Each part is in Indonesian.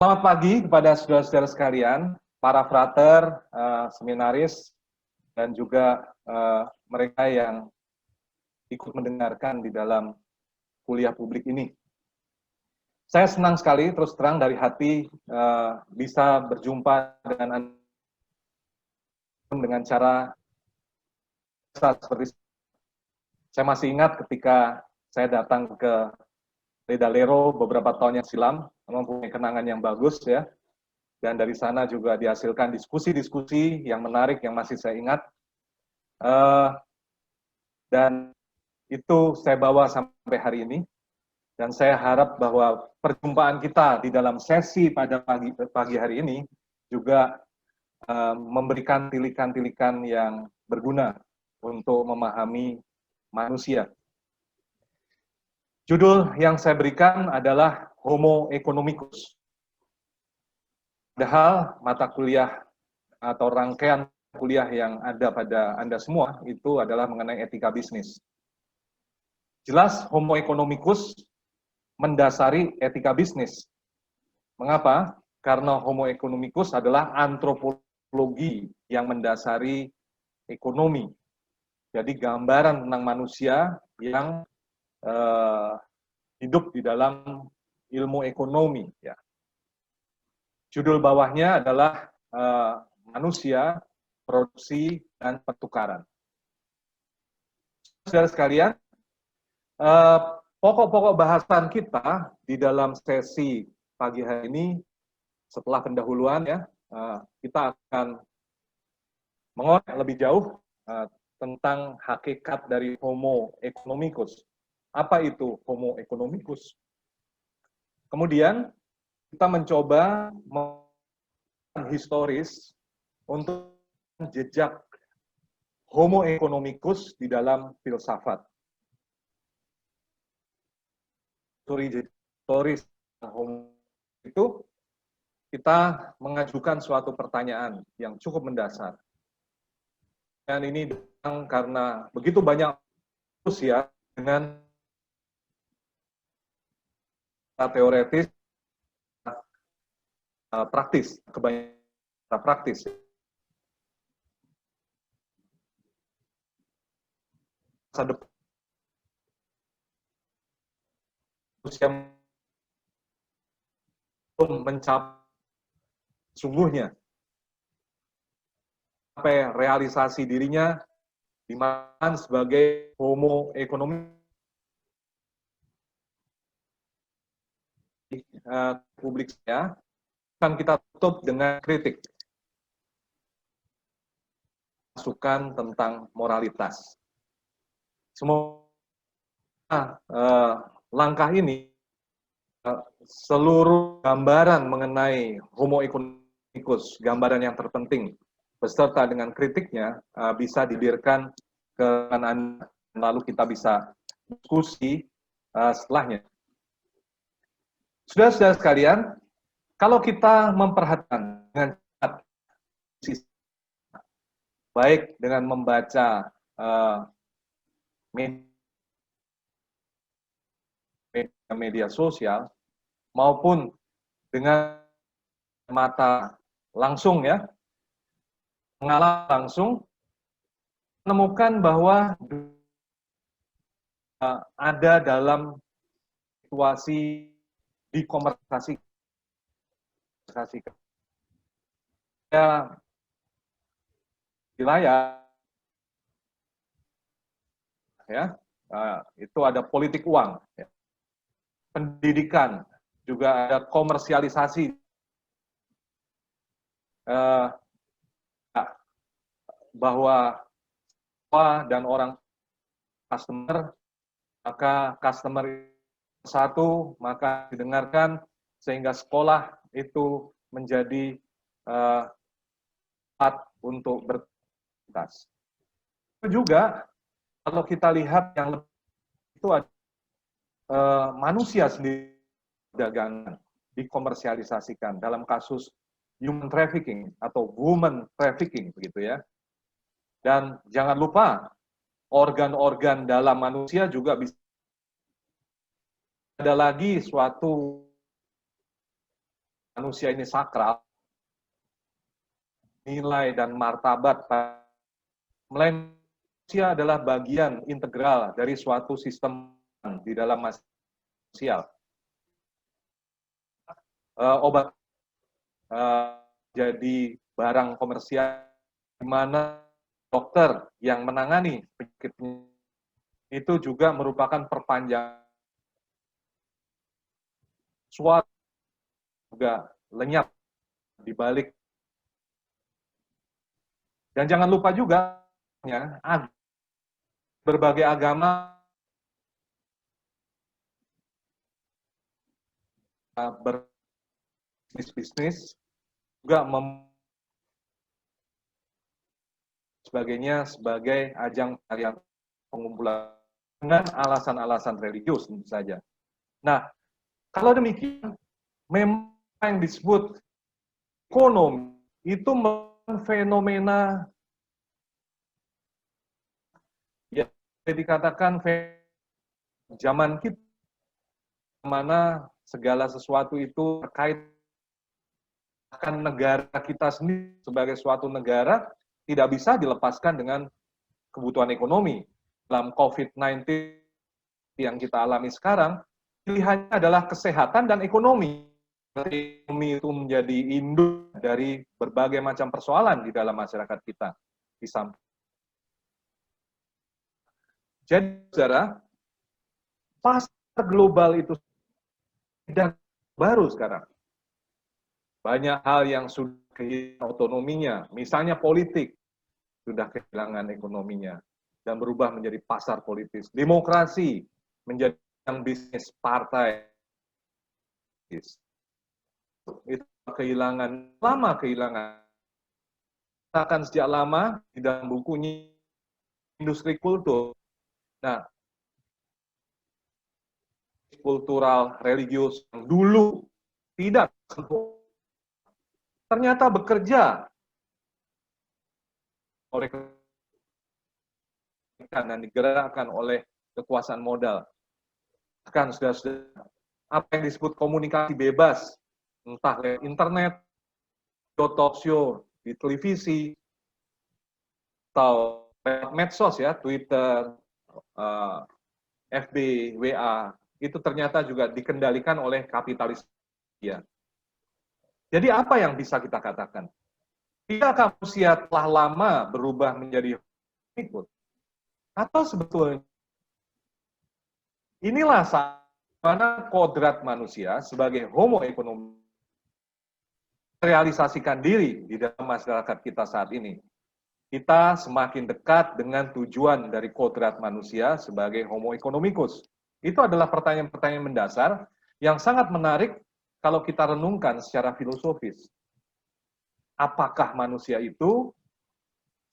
Selamat pagi kepada saudara-saudara sekalian, para frater, seminaris, dan juga mereka yang ikut mendengarkan di dalam kuliah publik ini. Saya senang sekali, terus terang dari hati, bisa berjumpa dengan cara seperti saya masih ingat ketika saya datang ke Ledalero beberapa tahun yang silam, mempunyai kenangan yang bagus ya. Dan dari sana juga dihasilkan diskusi-diskusi yang menarik yang masih saya ingat. Dan itu saya bawa sampai hari ini. Dan saya harap bahwa perjumpaan kita di dalam sesi pada pagi hari ini juga memberikan tilikan-tilikan yang berguna untuk memahami manusia. Judul yang saya berikan adalah Homo economicus. Padahal mata kuliah atau rangkaian kuliah yang ada pada Anda semua itu adalah mengenai etika bisnis. Jelas Homo economicus mendasari etika bisnis. Mengapa? Karena Homo economicus adalah antropologi yang mendasari ekonomi. Jadi gambaran tentang manusia yang hidup di dalam ilmu ekonomi. Ya. Judul bawahnya adalah manusia, produksi, dan pertukaran. Saudara sekalian, pokok-pokok bahasan kita di dalam sesi pagi hari ini, setelah pendahuluan ya, kita akan mengorek lebih jauh tentang hakikat dari Homo economicus. Apa itu Homo economicus? Kemudian kita mencoba historis untuk jejak Homo economicus di dalam filsafat. Historis Homo itu kita mengajukan suatu pertanyaan yang cukup mendasar. Dan ini datang karena begitu banyak usia dengan teoretis praktis, kebanyakan praktis. Masa depan usia belum mencapai sungguhnya sampai realisasi dirinya dimana sebagai Homo economicus publik saya akan kita tutup dengan kritik masukan tentang moralitas. Semua langkah ini seluruh gambaran mengenai Homo economicus, gambaran yang terpenting beserta dengan kritiknya bisa dibiarkan ke Anda, lalu kita bisa diskusi setelahnya. Saudara-saudara sekalian, kalau kita memperhatikan dengan baik dengan membaca media sosial maupun dengan mata langsung ya, mengalami langsung, menemukan bahwa ada dalam situasi dikomersialisasi ya, wilayah ya, itu ada politik uang ya. Pendidikan juga ada komersialisasi bahwa dan orang customer, maka customer satu maka didengarkan sehingga sekolah itu menjadi tempat untuk beraktivitas. Juga kalau kita lihat yang lebih itu ada manusia sendiri dagangan dikomersialisasikan dalam kasus human trafficking atau woman trafficking begitu ya. Dan jangan lupa organ-organ dalam manusia juga bisa ada lagi suatu manusia ini sakral, nilai dan martabat, melainkan manusia adalah bagian integral dari suatu sistem di dalam sosial. Obat jadi barang komersial, di mana dokter yang menangani penyakitnya itu juga merupakan perpanjangan suatu juga lenyap di balik. Dan jangan lupa juga berbagai agama berbisnis juga sebagainya sebagai ajang pengumpulan dengan alasan-alasan religius tentu saja. Nah, kalau demikian, memang yang disebut ekonomi itu fenomena ya dikatakan zaman kita, mana segala sesuatu itu terkait akan negara kita sendiri sebagai suatu negara tidak bisa dilepaskan dengan kebutuhan ekonomi. Dalam COVID-19 yang kita alami sekarang, pilihannya adalah kesehatan dan ekonomi. Ekonomi itu menjadi induk dari berbagai macam persoalan di dalam masyarakat kita. Jadi, saudara, pasar global itu tidak baru sekarang. Banyak hal yang sudah kehilangan otonominya, misalnya politik sudah kehilangan ekonominya dan berubah menjadi pasar politis. Demokrasi menjadi bisnis partai. Itu kehilangan, akan sejak lama di dalam bukunya industri kultur. Nah, kultural, religius yang dulu tidak ternyata bekerja oleh dan digerakkan oleh kekuasaan modal. Bahkan sudah apa yang disebut komunikasi bebas, entah lewat internet, talk show di televisi, atau lewat medsos ya, Twitter, FB, WA, itu ternyata juga dikendalikan oleh kapitalis. Ya. Jadi apa yang bisa kita katakan? Tidakkah manusia telah lama berubah menjadi ikut? Atau sebetulnya inilah mana kodrat manusia sebagai homo economicus realisasikan diri di dalam masyarakat kita saat ini. Kita semakin dekat dengan tujuan dari kodrat manusia sebagai homo economicus. Itu adalah pertanyaan-pertanyaan mendasar yang sangat menarik kalau kita renungkan secara filosofis. Apakah manusia itu?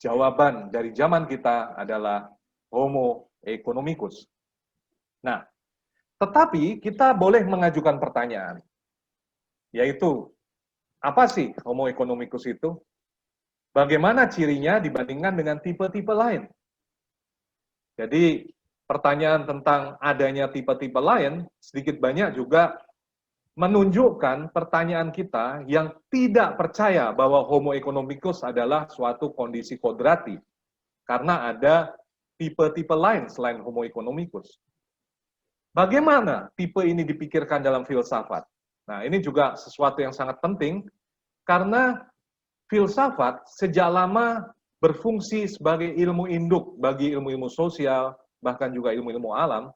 Jawaban dari zaman kita adalah homo economicus. Nah, tetapi kita boleh mengajukan pertanyaan, yaitu, apa sih homo economicus itu? Bagaimana cirinya dibandingkan dengan tipe-tipe lain? Jadi, pertanyaan tentang adanya tipe-tipe lain, sedikit banyak juga menunjukkan pertanyaan kita yang tidak percaya bahwa homo economicus adalah suatu kondisi kodrati. Karena ada tipe-tipe lain selain homo economicus. Bagaimana tipe ini dipikirkan dalam filsafat? Nah, ini juga sesuatu yang sangat penting, karena filsafat sejak lama berfungsi sebagai ilmu induk bagi ilmu-ilmu sosial, bahkan juga ilmu-ilmu alam.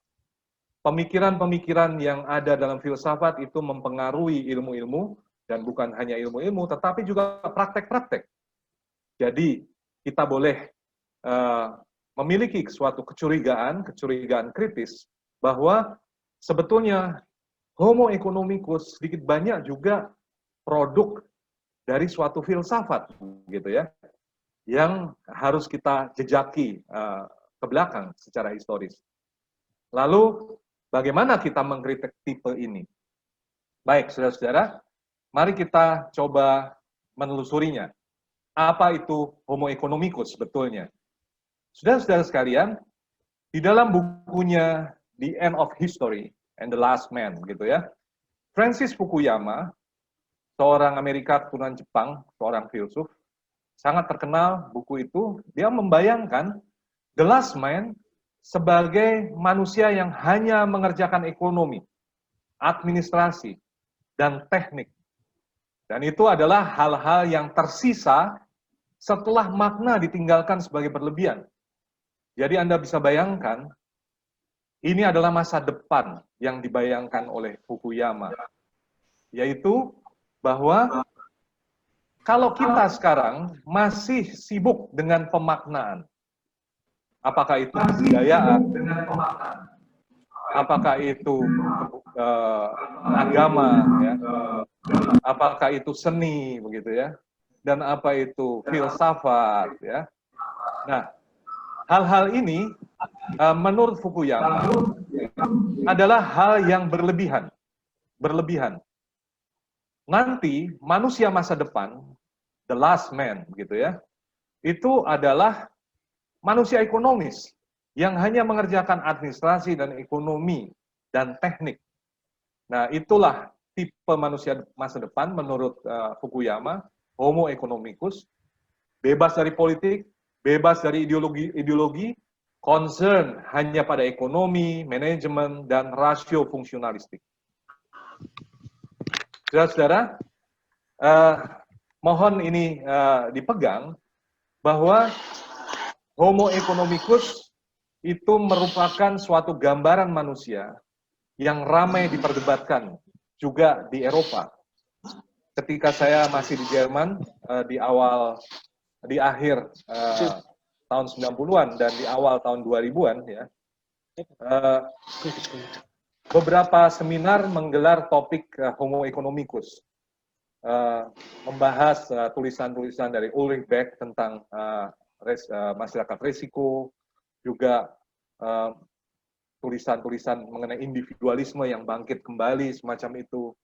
Pemikiran-pemikiran yang ada dalam filsafat itu mempengaruhi ilmu-ilmu, dan bukan hanya ilmu-ilmu, tetapi juga praktek-praktek. Jadi, kita boleh memiliki suatu kecurigaan kritis, bahwa sebetulnya homo economicus sedikit banyak juga produk dari suatu filsafat, gitu ya, yang harus kita jejaki ke belakang secara historis. Lalu, bagaimana kita mengkritik tipe ini? Baik, saudara-saudara, mari kita coba menelusurinya. Apa itu homo economicus sebetulnya? Saudara-saudara sekalian, di dalam bukunya The End of History and the Last Man, gitu ya, Francis Fukuyama seorang Amerika keturunan Jepang, seorang filsuf, sangat terkenal buku itu, dia membayangkan The Last Man sebagai manusia yang hanya mengerjakan ekonomi, administrasi, dan teknik. Dan itu adalah hal-hal yang tersisa setelah makna ditinggalkan sebagai berlebihan. Jadi Anda bisa bayangkan, ini adalah masa depan yang dibayangkan oleh Fukuyama, yaitu bahwa kalau kita sekarang masih sibuk dengan pemaknaan, apakah itu kebudayaan, apakah itu agama, ya, apakah itu seni, begitu ya, dan apa itu filsafat, ya. Nah, hal-hal ini menurut Fukuyama adalah hal yang berlebihan. Nanti manusia masa depan, the last man, begitu ya, itu adalah manusia ekonomis yang hanya mengerjakan administrasi dan ekonomi dan teknik. Nah, itulah tipe manusia masa depan menurut Fukuyama, Homo economicus, bebas dari politik, bebas dari ideologi, concern hanya pada ekonomi, manajemen, dan rasio fungsionalistik. Saudara-saudara, mohon ini dipegang bahwa Homo economicus itu merupakan suatu gambaran manusia yang ramai diperdebatkan juga di Eropa. Ketika saya masih di Jerman di akhir tahun 90-an dan di awal tahun 2000-an, ya, beberapa seminar menggelar topik Homo economicus, membahas tulisan-tulisan dari Ulrich Beck tentang masyarakat resiko, juga tulisan-tulisan mengenai individualisme yang bangkit kembali, semacam itu.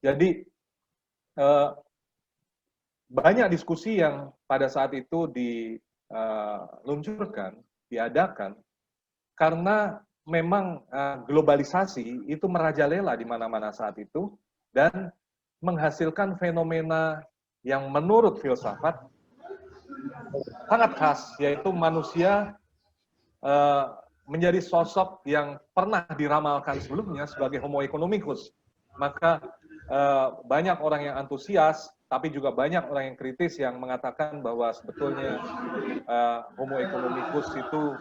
Jadi banyak diskusi yang pada saat itu diluncurkan, diadakan, karena memang globalisasi itu merajalela di mana-mana saat itu, dan menghasilkan fenomena yang menurut filsafat sangat khas, yaitu manusia menjadi sosok yang pernah diramalkan sebelumnya sebagai Homo economicus. Maka banyak orang yang antusias, tapi juga banyak orang yang kritis yang mengatakan bahwa sebetulnya Homo economicus itu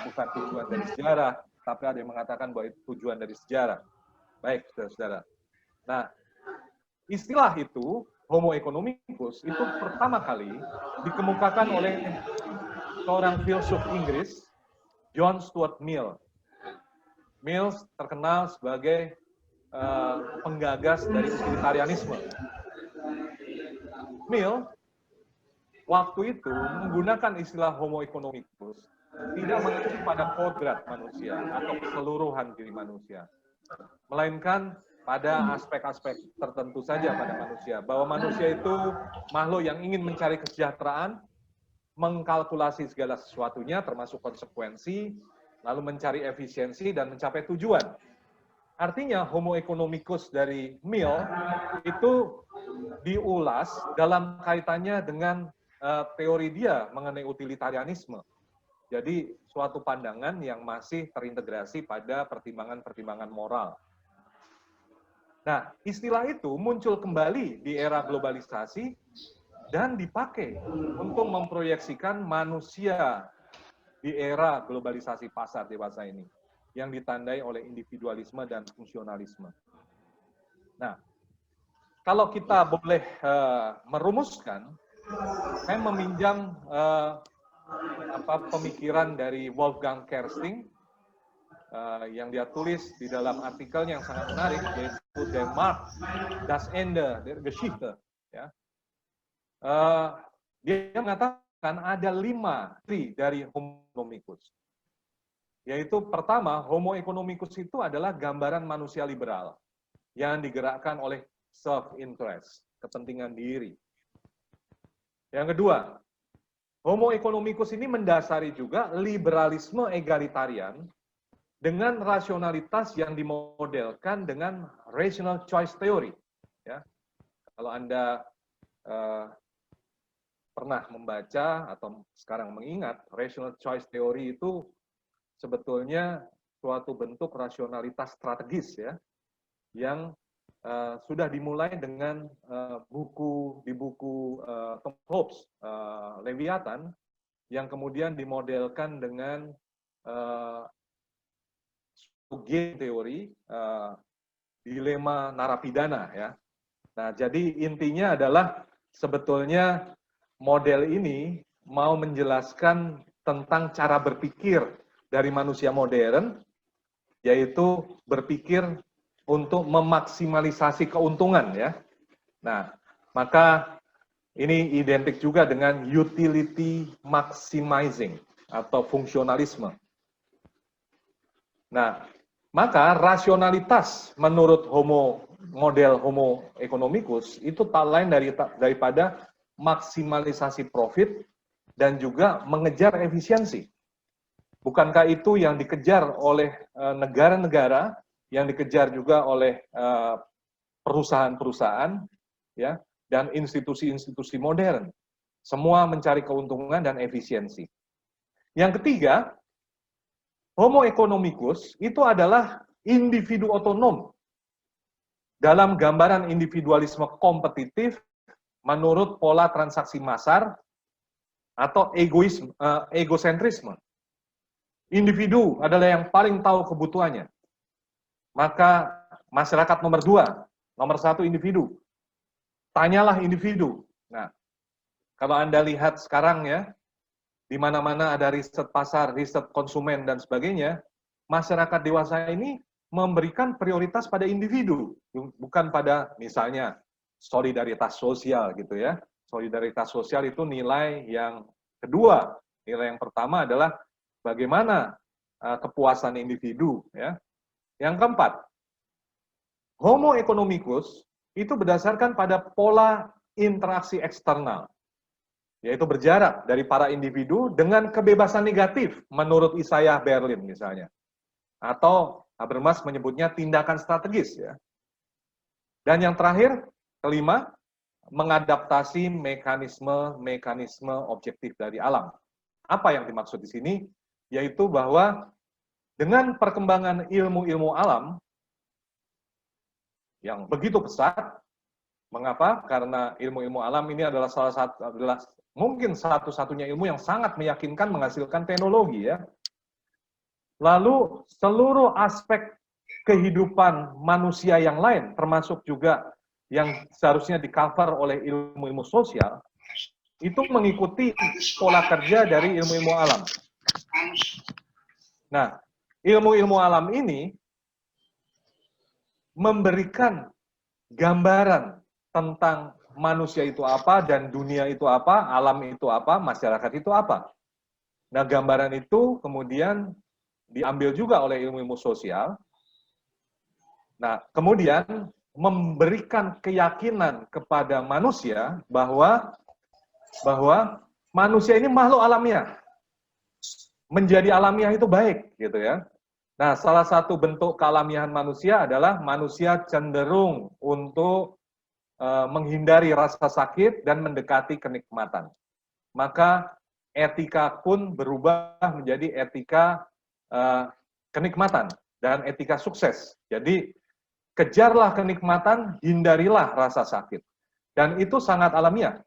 bukan tujuan dari sejarah, tapi ada yang mengatakan bahwa itu tujuan dari sejarah. Baik, saudara-saudara. Nah, istilah itu, Homo economicus, itu pertama kali dikemukakan oleh seorang filsuf Inggris, John Stuart Mill. Mill terkenal sebagai penggagas dari utilitarianisme. Mill waktu itu menggunakan istilah Homo economicus tidak mengacu pada kodrat manusia atau keseluruhan diri manusia, melainkan pada aspek-aspek tertentu saja pada manusia, bahwa manusia itu makhluk yang ingin mencari kesejahteraan, mengkalkulasi segala sesuatunya termasuk konsekuensi, lalu mencari efisiensi dan mencapai tujuan. Artinya Homo economicus dari Mill itu diulas dalam kaitannya dengan teori dia mengenai utilitarianisme. Jadi suatu pandangan yang masih terintegrasi pada pertimbangan-pertimbangan moral. Nah, istilah itu muncul kembali di era globalisasi dan dipakai untuk memproyeksikan manusia di era globalisasi pasar dewasa ini, yang ditandai oleh individualisme dan fungsionalisme. Nah, kalau kita boleh merumuskan, saya meminjam pemikiran dari Wolfgang Kersting yang dia tulis di dalam artikelnya yang sangat menarik, yaitu Der Markt, das Ende der Geschichte. Ya. Dia mengatakan ada 5 ciri dari Homo economicus. Yaitu pertama, Homo economicus itu adalah gambaran manusia liberal yang digerakkan oleh self-interest, kepentingan diri. Yang kedua, Homo economicus ini mendasari juga liberalisme egalitarian dengan rasionalitas yang dimodelkan dengan rational choice theory. Ya. Kalau Anda pernah membaca atau sekarang mengingat, rational choice theory itu sebetulnya suatu bentuk rasionalitas strategis ya, yang sudah dimulai dengan buku Tom Hobbes, Leviathan, yang kemudian dimodelkan dengan game teori, dilema narapidana ya. Nah, jadi intinya adalah sebetulnya model ini mau menjelaskan tentang cara berpikir dari manusia modern, yaitu berpikir untuk memaksimalisasi keuntungan ya. Nah, maka ini identik juga dengan utility maximizing atau fungsionalisme. Nah, maka rasionalitas menurut model Homo economicus itu tak lain daripada maksimalisasi profit dan juga mengejar efisiensi. Bukankah itu yang dikejar oleh negara-negara, yang dikejar juga oleh perusahaan-perusahaan, ya, dan institusi-institusi modern. Semua mencari keuntungan dan efisiensi. Yang ketiga, Homo economicus itu adalah individu otonom dalam gambaran individualisme kompetitif menurut pola transaksi massar atau egosentrisme. Individu adalah yang paling tahu kebutuhannya. Maka masyarakat nomor 2, nomor 1 individu. Tanyalah individu. Nah, kalau Anda lihat sekarang ya, di mana-mana ada riset pasar, riset konsumen, dan sebagainya, masyarakat dewasa ini memberikan prioritas pada individu, bukan pada misalnya solidaritas sosial gitu ya. Solidaritas sosial itu nilai yang kedua. Nilai yang pertama adalah bagaimana kepuasan individu ya. Yang keempat, Homo economicus itu berdasarkan pada pola interaksi eksternal, yaitu berjarak dari para individu dengan kebebasan negatif menurut Isaiah Berlin misalnya. Atau Habermas menyebutnya tindakan strategis ya. Dan yang terakhir, kelima, mengadaptasi mekanisme objektif dari alam. Apa yang dimaksud di sini? Yaitu bahwa dengan perkembangan ilmu-ilmu alam yang begitu pesat, mengapa? Karena ilmu-ilmu alam ini adalah mungkin satu-satunya ilmu yang sangat meyakinkan menghasilkan teknologi ya. Lalu seluruh aspek kehidupan manusia yang lain, termasuk juga yang seharusnya di-cover oleh ilmu-ilmu sosial, itu mengikuti pola kerja dari ilmu-ilmu alam. Nah, ilmu-ilmu alam ini memberikan gambaran tentang manusia itu apa, dan dunia itu apa, alam itu apa, masyarakat itu apa. Nah, gambaran itu kemudian diambil juga oleh ilmu-ilmu sosial. Nah, kemudian memberikan keyakinan kepada manusia bahwa manusia ini makhluk alamiah. Menjadi alamiah itu baik, gitu ya. Nah, salah satu bentuk kealamiahan manusia adalah manusia cenderung untuk menghindari rasa sakit dan mendekati kenikmatan. Maka etika pun berubah menjadi etika kenikmatan dan etika sukses. Jadi, kejarlah kenikmatan, hindarilah rasa sakit. Dan itu sangat alamiah.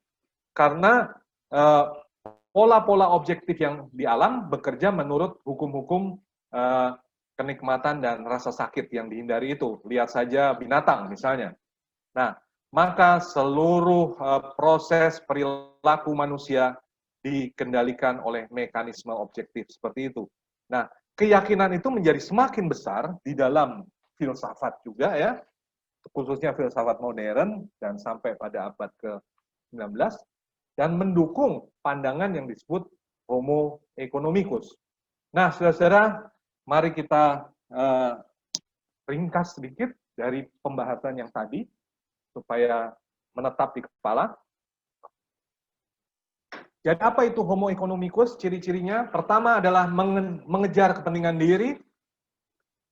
Karena pola-pola objektif yang di alam bekerja menurut hukum-hukum kenikmatan dan rasa sakit yang dihindari itu. Lihat saja binatang misalnya. Nah, maka seluruh proses perilaku manusia dikendalikan oleh mekanisme objektif seperti itu. Nah, keyakinan itu menjadi semakin besar di dalam filsafat juga ya, khususnya filsafat modern dan sampai pada abad ke-19, dan mendukung pandangan yang disebut Homo economicus. Nah, saudara-saudara, mari kita ringkas sedikit dari pembahasan yang tadi, supaya menetap di kepala. Jadi apa itu Homo economicus? Ciri-cirinya, pertama adalah mengejar kepentingan diri,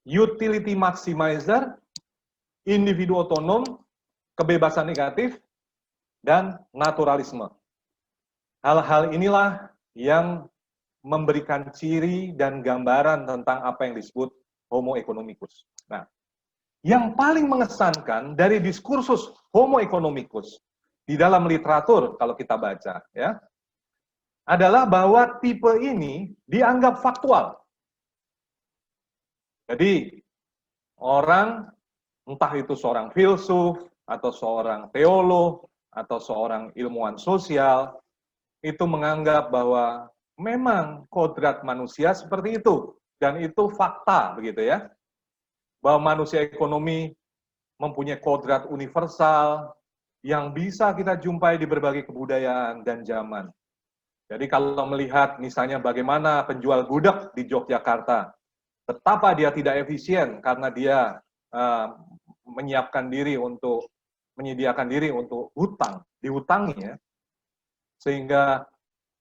utility maximizer, individu otonom, kebebasan negatif, dan naturalisme. Hal-hal inilah yang memberikan ciri dan gambaran tentang apa yang disebut Homo economicus. Nah, yang paling mengesankan dari diskursus Homo economicus di dalam literatur kalau kita baca ya, adalah bahwa tipe ini dianggap faktual. Jadi orang, entah itu seorang filsuf atau seorang teolog atau seorang ilmuwan sosial, itu menganggap bahwa memang kodrat manusia seperti itu, dan itu fakta begitu ya, bahwa manusia ekonomi mempunyai kodrat universal yang bisa kita jumpai di berbagai kebudayaan dan zaman. Jadi kalau melihat misalnya bagaimana penjual gudeg di Yogyakarta, betapa dia tidak efisien karena dia menyediakan diri untuk hutang, dihutangi ya, sehingga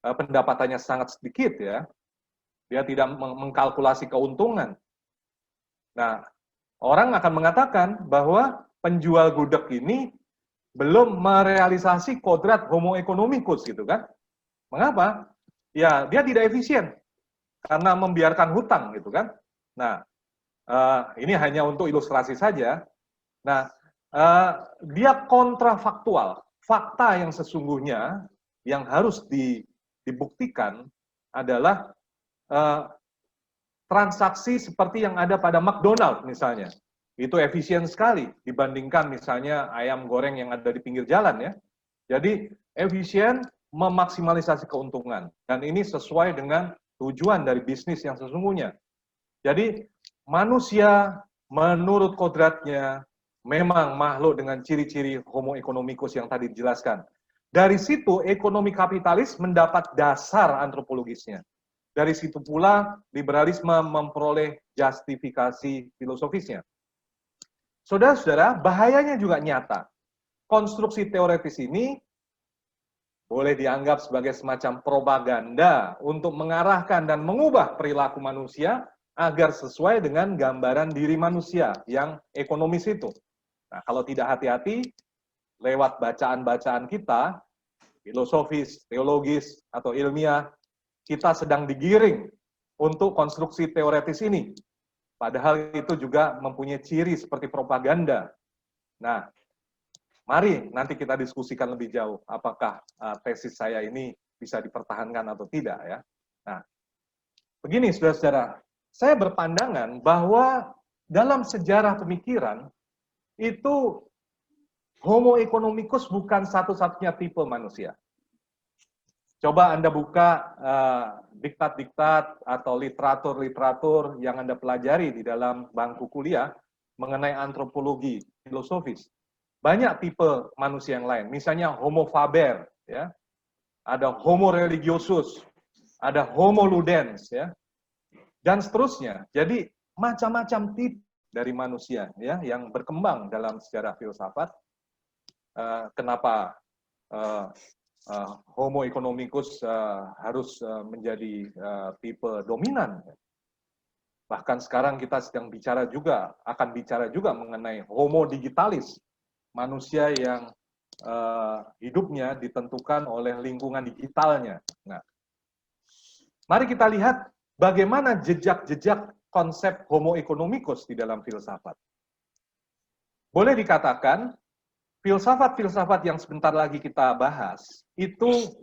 pendapatannya sangat sedikit ya, dia tidak mengkalkulasi keuntungan. Nah, orang akan mengatakan bahwa penjual gudeg ini belum merealisasi kodrat Homo economicus gitu kan. Mengapa? Ya, dia tidak efisien karena membiarkan hutang gitu kan. Nah, ini hanya untuk ilustrasi saja. Nah, dia kontrafaktual. Fakta yang sesungguhnya yang harus dibuktikan adalah transaksi seperti yang ada pada McDonald misalnya. Itu efisien sekali dibandingkan misalnya ayam goreng yang ada di pinggir jalan ya. Jadi efisien, memaksimalisasi keuntungan. Dan ini sesuai dengan tujuan dari bisnis yang sesungguhnya. Jadi manusia menurut kodratnya memang makhluk dengan ciri-ciri Homo economicus yang tadi dijelaskan. Dari situ ekonomi kapitalis mendapat dasar antropologisnya. Dari situ pula liberalisme memperoleh justifikasi filosofisnya. Saudara-saudara, bahayanya juga nyata. Konstruksi teoretis ini boleh dianggap sebagai semacam propaganda untuk mengarahkan dan mengubah perilaku manusia agar sesuai dengan gambaran diri manusia yang ekonomis itu. Nah, kalau tidak hati-hati, lewat bacaan-bacaan kita, filosofis, teologis, atau ilmiah, kita sedang digiring untuk konstruksi teoretis ini. Padahal itu juga mempunyai ciri seperti propaganda. Nah, mari nanti kita diskusikan lebih jauh, apakah tesis saya ini bisa dipertahankan atau tidak ya. Nah, begini saudara-saudara, saya berpandangan bahwa dalam sejarah pemikiran, itu Homo economicus bukan satu-satunya tipe manusia. Coba Anda buka diktat-diktat atau literatur-literatur yang Anda pelajari di dalam bangku kuliah mengenai antropologi filosofis. Banyak tipe manusia yang lain, misalnya Homo faber, ya, ada Homo religiosus, ada Homo ludens, ya, dan seterusnya. Jadi macam-macam tipe dari manusia, ya, yang berkembang dalam sejarah filsafat. Kenapa Homo economicus harus menjadi tipe dominan. Bahkan sekarang kita sedang akan bicara juga mengenai Homo digitalis, manusia yang hidupnya ditentukan oleh lingkungan digitalnya. Nah, mari kita lihat bagaimana jejak-jejak konsep Homo economicus di dalam filsafat. Boleh dikatakan, filsafat-filsafat yang sebentar lagi kita bahas, itu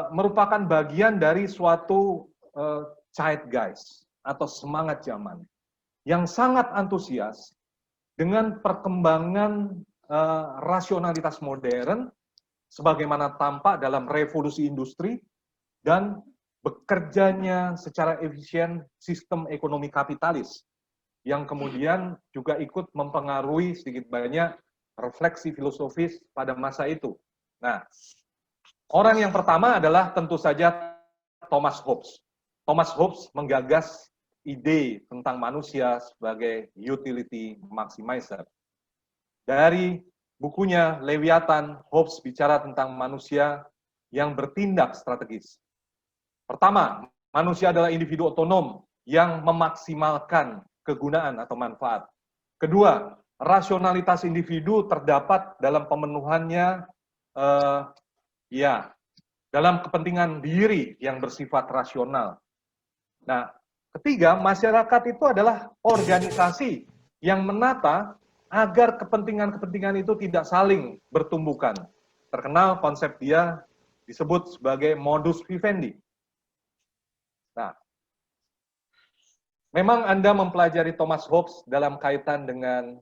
merupakan bagian dari suatu zeitgeist atau semangat zaman yang sangat antusias dengan perkembangan rasionalitas modern sebagaimana tampak dalam revolusi industri dan bekerjanya secara efisien sistem ekonomi kapitalis yang kemudian juga ikut mempengaruhi sedikit banyak refleksi filosofis pada masa itu. Nah, orang yang pertama adalah tentu saja Thomas Hobbes. Thomas Hobbes menggagas ide tentang manusia sebagai utility maximizer. Dari bukunya Leviathan, Hobbes bicara tentang manusia yang bertindak strategis. Pertama, manusia adalah individu otonom yang memaksimalkan kegunaan atau manfaat. Kedua, rasionalitas individu terdapat dalam pemenuhannya ya, dalam kepentingan diri yang bersifat rasional. Nah, ketiga, masyarakat itu adalah organisasi yang menata agar kepentingan-kepentingan itu tidak saling bertumbukan. Terkenal konsep dia disebut sebagai modus vivendi. Nah, memang Anda mempelajari Thomas Hobbes dalam kaitan dengan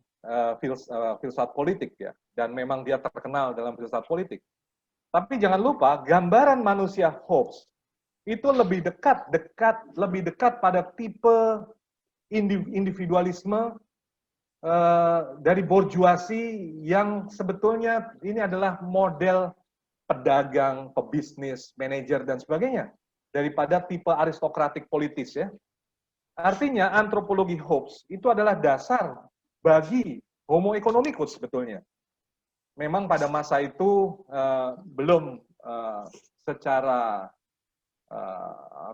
filsafat politik ya, dan memang dia terkenal dalam filsafat politik. Tapi jangan lupa gambaran manusia Hobbes itu lebih dekat pada tipe individualisme dari bourgeoisie yang sebetulnya ini adalah model pedagang, pebisnis, manajer dan sebagainya daripada tipe aristokratik politis ya. Artinya antropologi Hobbes itu adalah dasar bagi Homo economicus sebetulnya. Memang pada masa itu belum secara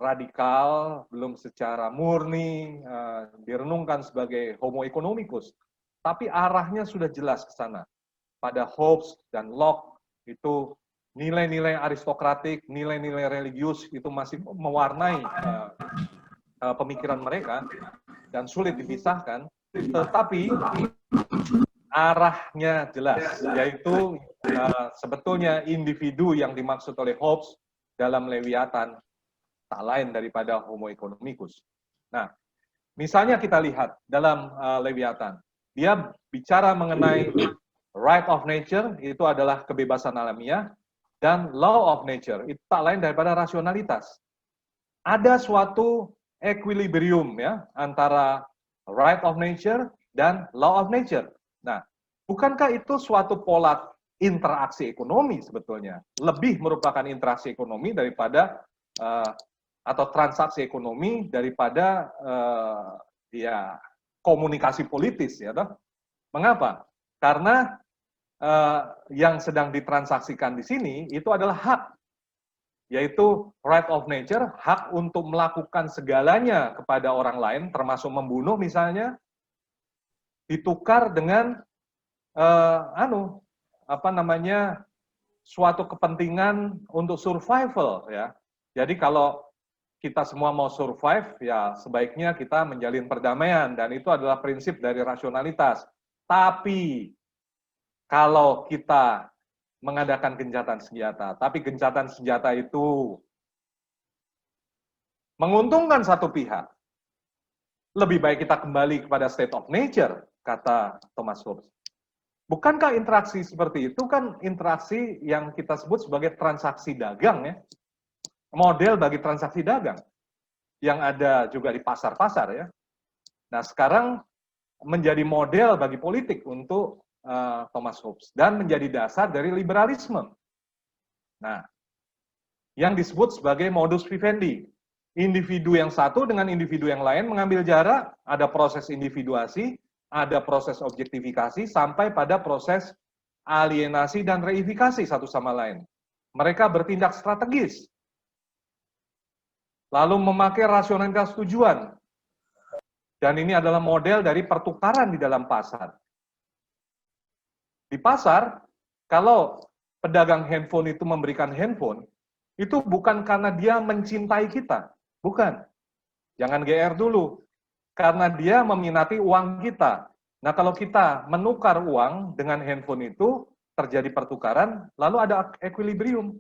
radikal, belum secara murni direnungkan sebagai Homo economicus, tapi arahnya sudah jelas ke sana. Pada Hobbes dan Locke itu nilai-nilai aristokratik, nilai-nilai religius itu masih mewarnai pemikiran mereka dan sulit dipisahkan, tetapi arahnya jelas, yaitu sebetulnya individu yang dimaksud oleh Hobbes dalam Leviathan tak lain daripada Homo economicus. Nah, misalnya kita lihat dalam Leviathan, dia bicara mengenai right of nature, itu adalah kebebasan alamiah, dan law of nature, itu tak lain daripada rasionalitas. Ada suatu equilibrium ya antara right of nature dan law of nature. Nah, bukankah itu suatu pola interaksi ekonomi sebetulnya? Lebih merupakan interaksi ekonomi daripada atau transaksi ekonomi daripada ya komunikasi politis ya toh. Mengapa? Karena yang sedang ditransaksikan di sini itu adalah hak, yaitu right of nature, hak untuk melakukan segalanya kepada orang lain, termasuk membunuh misalnya, ditukar dengan suatu kepentingan untuk survival ya. Jadi kalau kita semua mau survive ya sebaiknya kita menjalin perdamaian, dan itu adalah prinsip dari rasionalitas. Tapi kalau kita mengadakan gencatan senjata, tapi gencatan senjata itu menguntungkan satu pihak, lebih baik kita kembali kepada state of nature, kata Thomas Hobbes. Bukankah interaksi seperti itu kan interaksi yang kita sebut sebagai transaksi dagang ya? Model bagi transaksi dagang yang ada juga di pasar-pasar ya. Nah, sekarang menjadi model bagi politik untuk Thomas Hobbes dan menjadi dasar dari liberalisme. Nah, yang disebut sebagai modus vivendi. Individu yang satu dengan individu yang lain mengambil jarak, ada proses individuasi, ada proses objektifikasi, sampai pada proses alienasi dan reifikasi satu sama lain. Mereka bertindak strategis, lalu memakai rasionalitas tujuan. Dan ini adalah model dari pertukaran di dalam pasar. Di pasar, kalau pedagang handphone itu memberikan handphone, itu bukan karena dia mencintai kita. Bukan. Jangan GR dulu. Karena dia meminati uang kita. Nah, kalau kita menukar uang dengan handphone itu, terjadi pertukaran, lalu ada equilibrium.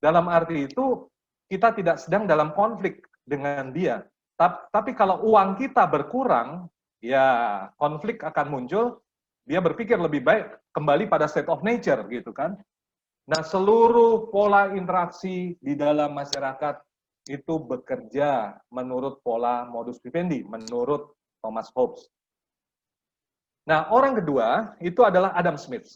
Dalam arti itu, kita tidak sedang dalam konflik dengan dia. Tapi kalau uang kita berkurang, ya konflik akan muncul, dia berpikir lebih baik kembali pada state of nature, gitu kan. Nah, seluruh pola interaksi di dalam masyarakat itu bekerja menurut pola modus vivendi, menurut Thomas Hobbes. Nah, orang kedua itu adalah Adam Smith.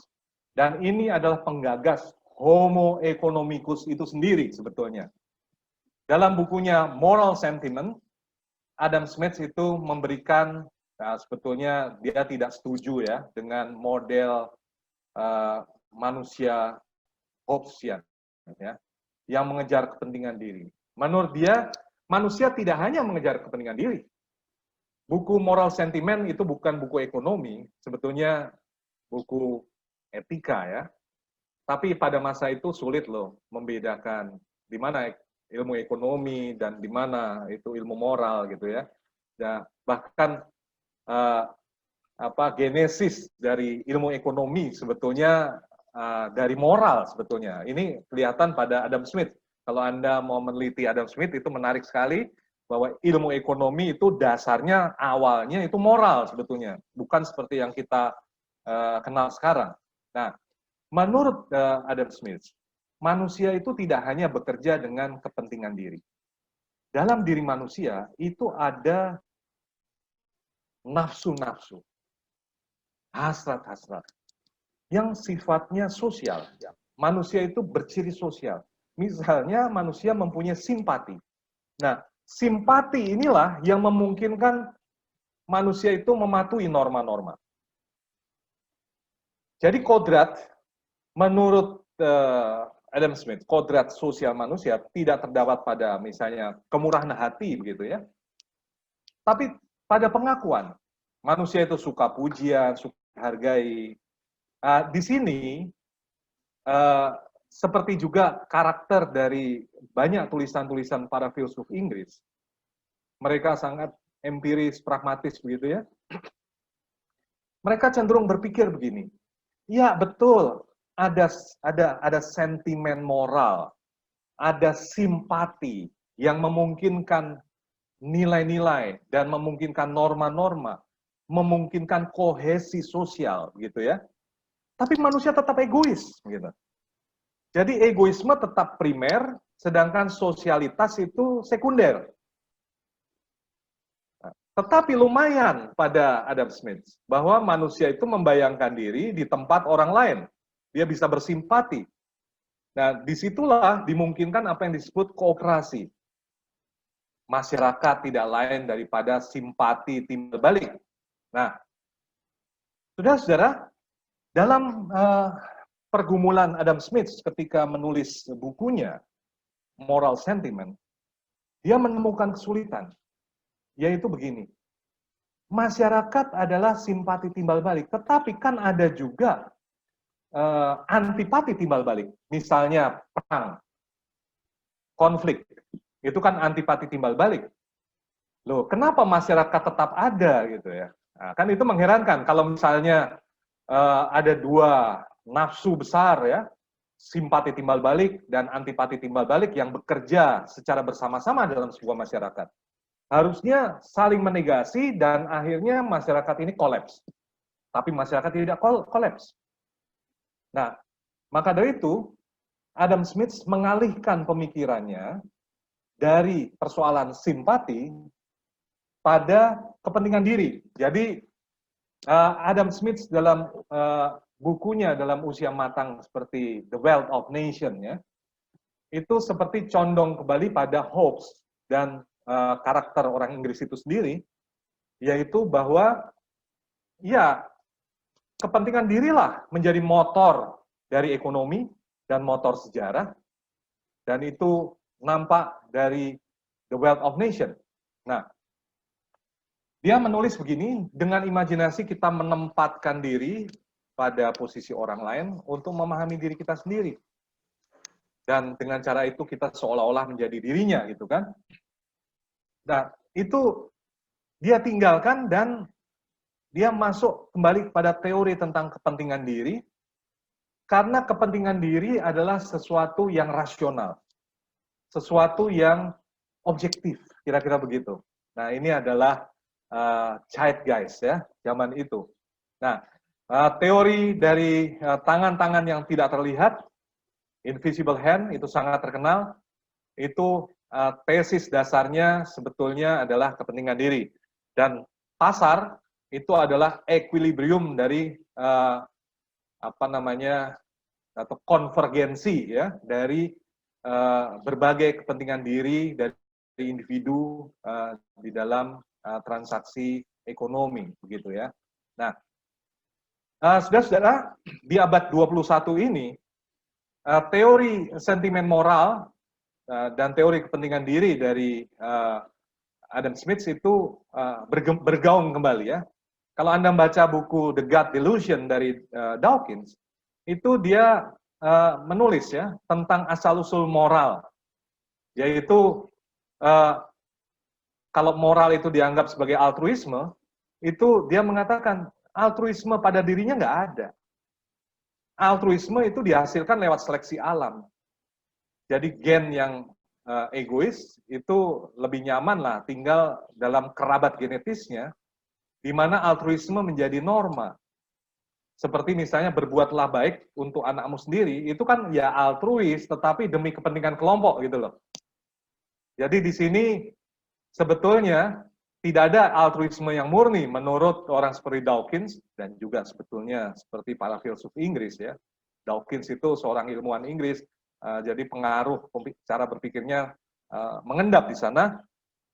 Dan ini adalah penggagas Homo economicus itu sendiri sebetulnya. Dalam bukunya Moral Sentiment, Adam Smith itu memberikan, nah, sebetulnya dia tidak setuju ya dengan model manusia Hobbesian ya, yang mengejar kepentingan diri. Menurut dia, manusia tidak hanya mengejar kepentingan diri. Buku Moral Sentiment itu bukan buku ekonomi, sebetulnya buku etika ya. Tapi pada masa itu sulit loh membedakan di mana ilmu ekonomi dan di mana itu ilmu moral gitu ya. Ya, bahkan genesis dari ilmu ekonomi sebetulnya dari moral sebetulnya. Ini kelihatan pada Adam Smith. Kalau Anda mau meneliti Adam Smith itu menarik sekali bahwa ilmu ekonomi itu dasarnya awalnya itu moral sebetulnya, bukan seperti yang kita kenal sekarang. Nah, menurut Adam Smith, manusia itu tidak hanya bekerja dengan kepentingan diri. Dalam diri manusia itu ada nafsu-nafsu, hasrat-hasrat, yang sifatnya sosial. Manusia itu berciri sosial. Misalnya manusia mempunyai simpati. Nah, simpati inilah yang memungkinkan manusia itu mematuhi norma-norma. Jadi kodrat, menurut Adam Smith, kodrat sosial manusia tidak terdapat pada misalnya kemurahan hati begitu ya. Tapi pada pengakuan, manusia itu suka pujian, suka hargai. Di sini seperti juga karakter dari banyak tulisan-tulisan para filsuf Inggris. Mereka sangat empiris, pragmatis begitu ya. Mereka cenderung berpikir begini. Ya, betul. Ada sentimen moral, ada simpati yang memungkinkan nilai-nilai dan memungkinkan norma-norma, memungkinkan kohesi sosial gitu ya. Tapi manusia tetap egois gitu. Jadi egoisme tetap primer, sedangkan sosialitas itu sekunder. Tetapi lumayan pada Adam Smith bahwa manusia itu membayangkan diri di tempat orang lain. Dia bisa bersimpati. Nah, disitulah dimungkinkan apa yang disebut kooperasi. Masyarakat tidak lain daripada simpati timbal balik. Nah, saudara-saudara, dalam pergumulan Adam Smith ketika menulis bukunya Moral Sentiment, dia menemukan kesulitan, yaitu begini. Masyarakat adalah simpati timbal balik, tetapi kan ada juga antipati timbal balik. Misalnya perang, konflik, itu kan antipati timbal balik. Loh, kenapa masyarakat tetap ada gitu ya? Nah, kan itu mengherankan kalau misalnya ada dua nafsu besar ya, simpati timbal balik dan antipati timbal balik yang bekerja secara bersama-sama dalam sebuah masyarakat. Harusnya saling menegasi dan akhirnya masyarakat ini kolaps. Tapi masyarakat tidak kolaps. Nah, maka dari itu Adam Smith mengalihkan pemikirannya dari persoalan simpati pada kepentingan diri. Jadi Adam Smith dalam bukunya dalam usia matang seperti The Wealth of Nation ya, itu seperti condong kembali pada Hobbes dan karakter orang Inggris itu sendiri, yaitu bahwa ya kepentingan dirilah menjadi motor dari ekonomi dan motor sejarah, dan itu nampak dari The Wealth of Nation. Nah, dia menulis begini, dengan imajinasi kita menempatkan diri pada posisi orang lain untuk memahami diri kita sendiri. Dan dengan cara itu kita seolah-olah menjadi dirinya gitu kan. Nah, itu dia tinggalkan dan dia masuk kembali kepada teori tentang kepentingan diri, karena kepentingan diri adalah sesuatu yang rasional, sesuatu yang objektif, kira-kira begitu. Nah, ini adalah zeitgeist ya, zaman itu. Nah, teori dari tangan-tangan yang tidak terlihat, invisible hand, itu sangat terkenal. Itu tesis dasarnya sebetulnya adalah kepentingan diri. Dan pasar itu adalah equilibrium dari atau konvergensi ya dari berbagai kepentingan diri dari individu di dalam transaksi ekonomi begitu ya. Nah, saudara-saudara, di abad 21 ini teori sentimen moral dan teori kepentingan diri dari Adam Smith itu bergaung kembali ya. Kalau Anda baca buku The God Delusion dari Dawkins, itu dia menulis ya tentang asal-usul moral, yaitu kalau moral itu dianggap sebagai altruisme, itu dia mengatakan altruisme pada dirinya nggak ada. Altruisme itu dihasilkan lewat seleksi alam. Jadi gen yang egois itu lebih nyaman lah tinggal dalam kerabat genetisnya, di mana altruisme menjadi norma. Seperti misalnya berbuatlah baik untuk anakmu sendiri, itu kan ya altruis, tetapi demi kepentingan kelompok gitu loh. Jadi di sini sebetulnya tidak ada altruisme yang murni menurut orang seperti Dawkins, dan juga sebetulnya seperti para filsuf Inggris ya. Dawkins itu seorang ilmuwan Inggris, jadi pengaruh cara berpikirnya mengendap di sana.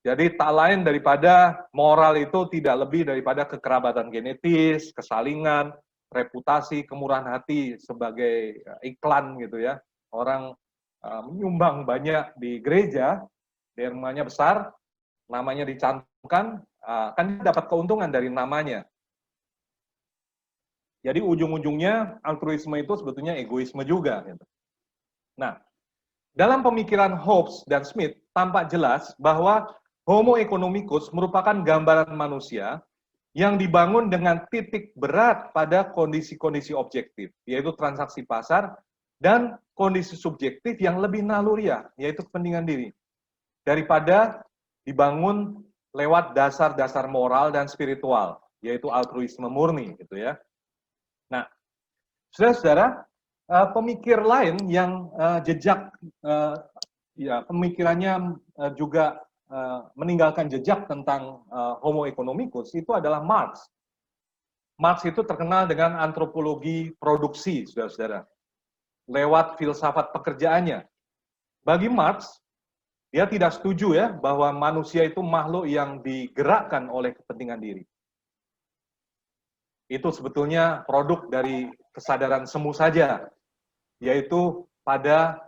Jadi tak lain daripada moral itu tidak lebih daripada kekerabatan genetis, kesalingan, reputasi, kemurahan hati sebagai iklan gitu ya. Orang menyumbang banyak di gereja, dermanya besar, namanya dicantumkan, kan dapat keuntungan dari namanya. Jadi ujung-ujungnya altruisme itu sebetulnya egoisme juga. Gitu. Nah, dalam pemikiran Hobbes dan Smith tampak jelas bahwa Homo economicus merupakan gambaran manusia yang dibangun dengan titik berat pada kondisi-kondisi objektif, yaitu transaksi pasar, dan kondisi subjektif yang lebih naluriah, yaitu kepentingan diri, daripada dibangun lewat dasar-dasar moral dan spiritual, yaitu altruisme murni, gitu ya. Nah, saudara-saudara, pemikir lain yang jejak, ya pemikirannya juga meninggalkan jejak tentang Homo economicus itu adalah Marx. Marx itu terkenal dengan antropologi produksi, saudara-saudara, lewat filsafat pekerjaannya. Bagi Marx, dia tidak setuju ya bahwa manusia itu makhluk yang digerakkan oleh kepentingan diri. Itu sebetulnya produk dari kesadaran semu saja, yaitu pada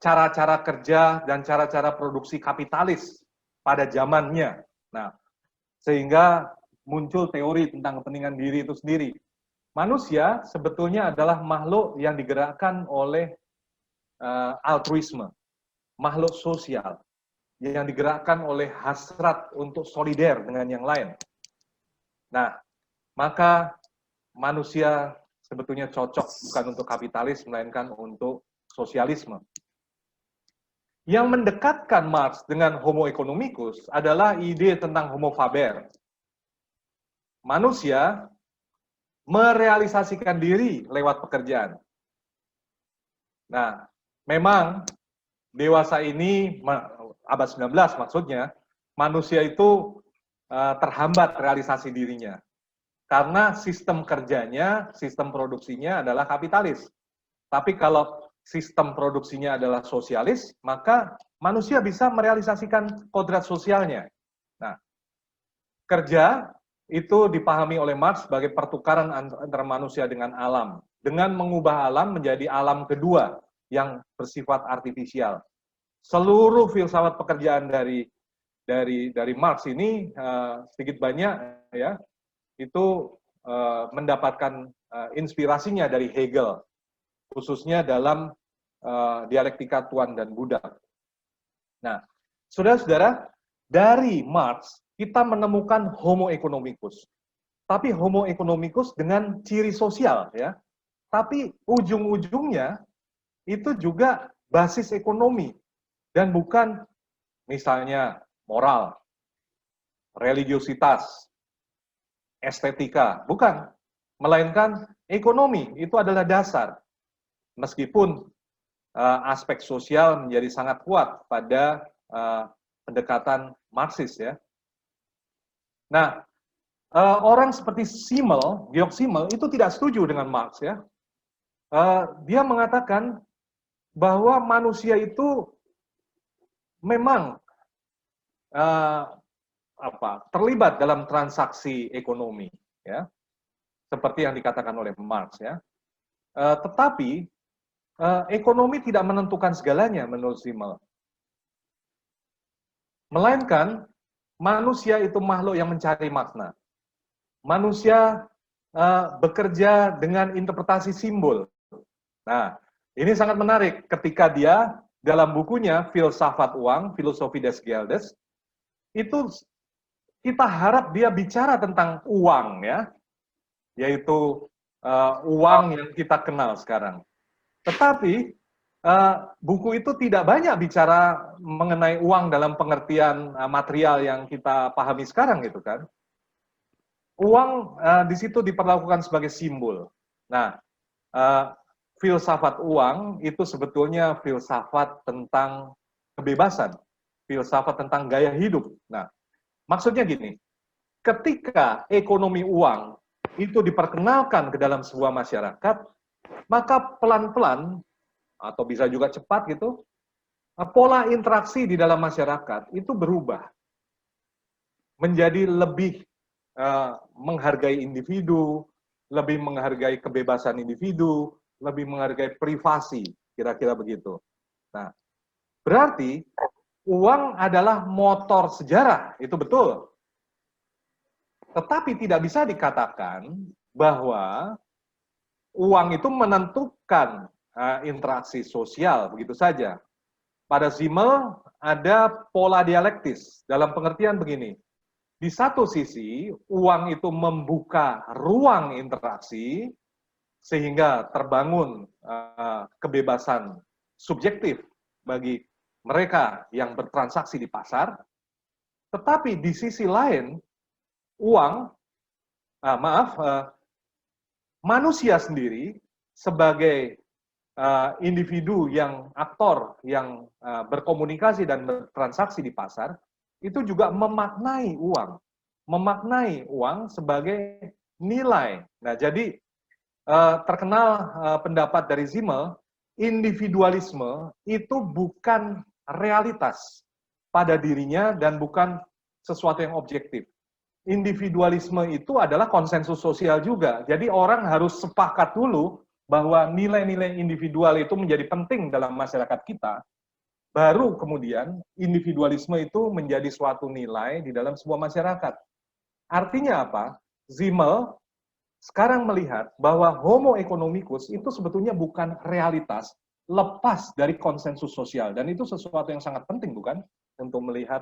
cara-cara kerja dan cara-cara produksi kapitalis pada zamannya. Nah, sehingga muncul teori tentang kepentingan diri itu sendiri. Manusia sebetulnya adalah makhluk yang digerakkan oleh altruisme, makhluk sosial, yang digerakkan oleh hasrat untuk solider dengan yang lain. Nah, maka manusia sebetulnya cocok bukan untuk kapitalis, melainkan untuk sosialisme. Yang mendekatkan Marx dengan Homo economicus adalah ide tentang homo faber. Manusia merealisasikan diri lewat pekerjaan. Nah, memang dewasa ini, abad 19 maksudnya, manusia itu terhambat realisasi dirinya. Karena sistem kerjanya, sistem produksinya adalah kapitalis. Tapi kalau sistem produksinya adalah sosialis, maka manusia bisa merealisasikan kodrat sosialnya. Nah, kerja itu dipahami oleh Marx sebagai pertukaran antara manusia dengan alam, dengan mengubah alam menjadi alam kedua yang bersifat artifisial. Seluruh filsafat pekerjaan dari Marx ini sedikit banyak ya itu mendapatkan inspirasinya dari Hegel, khususnya dalam dialektika Tuan dan budak. Nah, saudara-saudara, dari Marx kita menemukan Homo economicus. Tapi Homo economicus dengan ciri sosial ya. Tapi ujung-ujungnya itu juga basis ekonomi dan bukan misalnya moral, religiositas, estetika, bukan. Melainkan ekonomi itu adalah dasar. Meskipun aspek sosial menjadi sangat kuat pada pendekatan Marxis ya. Nah, orang seperti Simmel, Georg Simmel itu tidak setuju dengan Marx ya. Dia mengatakan bahwa manusia itu memang terlibat dalam transaksi ekonomi ya. Seperti yang dikatakan oleh Marx ya. Tetapi ekonomi tidak menentukan segalanya menurut Simmel. Melainkan manusia itu makhluk yang mencari makna. Manusia bekerja dengan interpretasi simbol. Nah, Ini sangat menarik ketika dia dalam bukunya Filsafat Uang, Philosophy des Geldes, itu kita harap dia bicara tentang uang ya, yaitu uang yang kita kenal sekarang. Tetapi buku itu tidak banyak bicara mengenai uang dalam pengertian material yang kita pahami sekarang gitu kan. Uang di situ diperlakukan sebagai simbol. Nah, filsafat uang itu sebetulnya filsafat tentang kebebasan, filsafat tentang gaya hidup. Nah, maksudnya gini, ketika ekonomi uang itu diperkenalkan ke dalam sebuah masyarakat, maka pelan-pelan atau bisa juga cepat gitu, pola interaksi di dalam masyarakat itu berubah menjadi lebih menghargai individu, lebih menghargai kebebasan individu, lebih menghargai privasi, kira-kira begitu. Nah, berarti uang adalah motor sejarah, itu betul. Tetapi tidak bisa dikatakan bahwa uang itu menentukan interaksi sosial, begitu saja. Pada Simmel ada pola dialektis, dalam pengertian begini, di satu sisi, uang itu membuka ruang interaksi sehingga terbangun kebebasan subjektif bagi mereka yang bertransaksi di pasar. Tetapi di sisi lain, uang, manusia sendiri sebagai individu yang aktor yang berkomunikasi dan bertransaksi di pasar, itu juga memaknai uang sebagai nilai. Nah, jadi terkenal pendapat dari Simmel, individualisme itu bukan realitas pada dirinya dan bukan sesuatu yang objektif. Individualisme itu adalah konsensus sosial juga. Jadi orang harus sepakat dulu bahwa nilai-nilai individual itu menjadi penting dalam masyarakat kita. Baru kemudian individualisme itu menjadi suatu nilai di dalam sebuah masyarakat. Artinya apa? Simmel sekarang melihat bahwa homo economicus itu sebetulnya bukan realitas lepas dari konsensus sosial. Dan itu sesuatu yang sangat penting, bukan? Untuk melihat.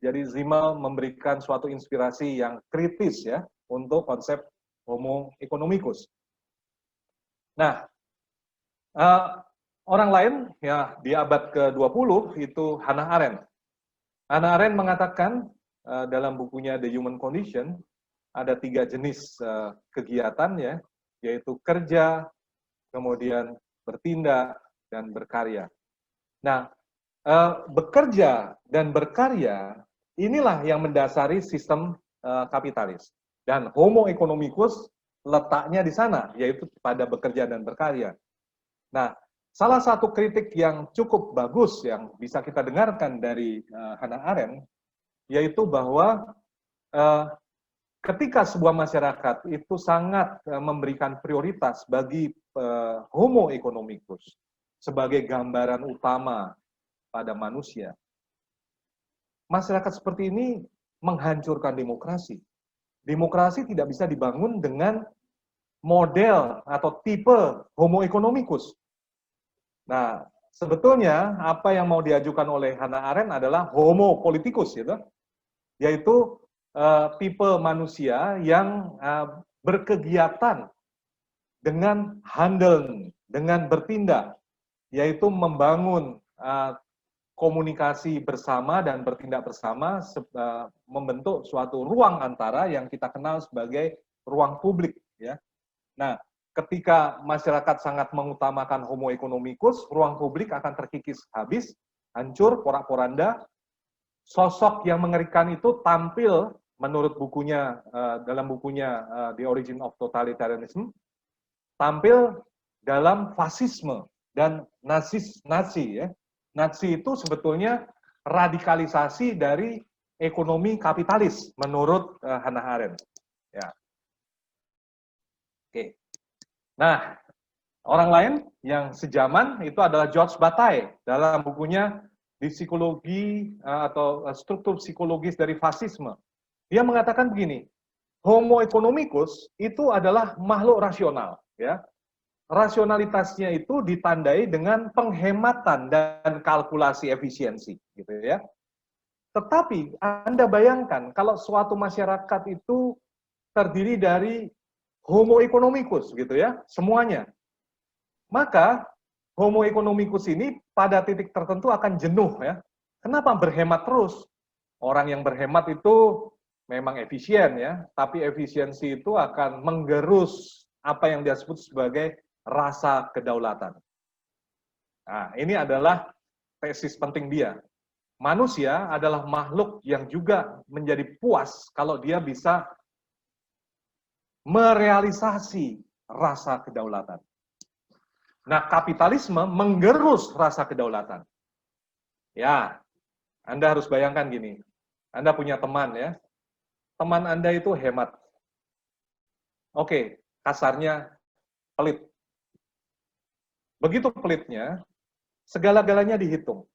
Jadi Simmel memberikan suatu inspirasi yang kritis ya untuk konsep homo economicus. Nah, orang lain ya di abad ke-20 itu Hannah Arendt. Hannah Arendt mengatakan dalam bukunya The Human Condition ada 3 jenis kegiatan ya, yaitu kerja, kemudian bertindak dan berkarya. Nah, bekerja dan berkarya inilah yang mendasari sistem kapitalis. Dan homo economicus letaknya di sana, yaitu pada bekerja dan berkarya. Nah, salah satu kritik yang cukup bagus yang bisa kita dengarkan dari Hannah Arendt, yaitu bahwa ketika sebuah masyarakat itu sangat memberikan prioritas bagi homo economicus sebagai gambaran utama pada manusia, masyarakat seperti ini menghancurkan demokrasi. Demokrasi tidak bisa dibangun dengan model atau tipe homo economicus. Nah, sebetulnya apa yang mau diajukan oleh Hannah Arendt adalah homo politicus, gitu, yaitu tipe manusia yang berkegiatan dengan handeln, dengan bertindak, yaitu membangun komunikasi bersama dan bertindak bersama, membentuk suatu ruang antara yang kita kenal sebagai ruang publik. Ya. Nah, ketika masyarakat sangat mengutamakan homo economicus, ruang publik akan terkikis habis, hancur, porak-poranda. Sosok yang mengerikan itu tampil menurut bukunya, dalam bukunya The Origin of Totalitarianism, tampil dalam fasisme dan Nazi, ya. Nazi itu sebetulnya radikalisasi dari ekonomi kapitalis menurut Hannah Arendt. Ya. Oke. Nah, orang lain yang sejaman itu adalah George Bataille dalam bukunya di psikologi atau struktur psikologis dari fasisme. Dia mengatakan begini, homo economicus itu adalah makhluk rasional, ya. rasionalitasnya itu ditandai dengan penghematan dan kalkulasi efisiensi, gitu ya. Tetapi Anda bayangkan kalau suatu masyarakat itu terdiri dari homo economicus, gitu ya, semuanya. Maka homo economicus ini pada titik tertentu akan jenuh ya. Kenapa berhemat terus? Orang yang berhemat itu memang efisien ya, tapi efisiensi itu akan menggerus apa yang dia sebut sebagai rasa kedaulatan. Nah, ini adalah tesis penting dia. Manusia adalah makhluk yang juga menjadi puas kalau dia bisa merealisasi rasa kedaulatan. Nah, kapitalisme menggerus rasa kedaulatan. Ya, Anda harus bayangkan gini. Anda punya teman ya. Teman Anda itu hemat. Oke, kasarnya pelit. Begitu pelitnya, segala-galanya dihitung.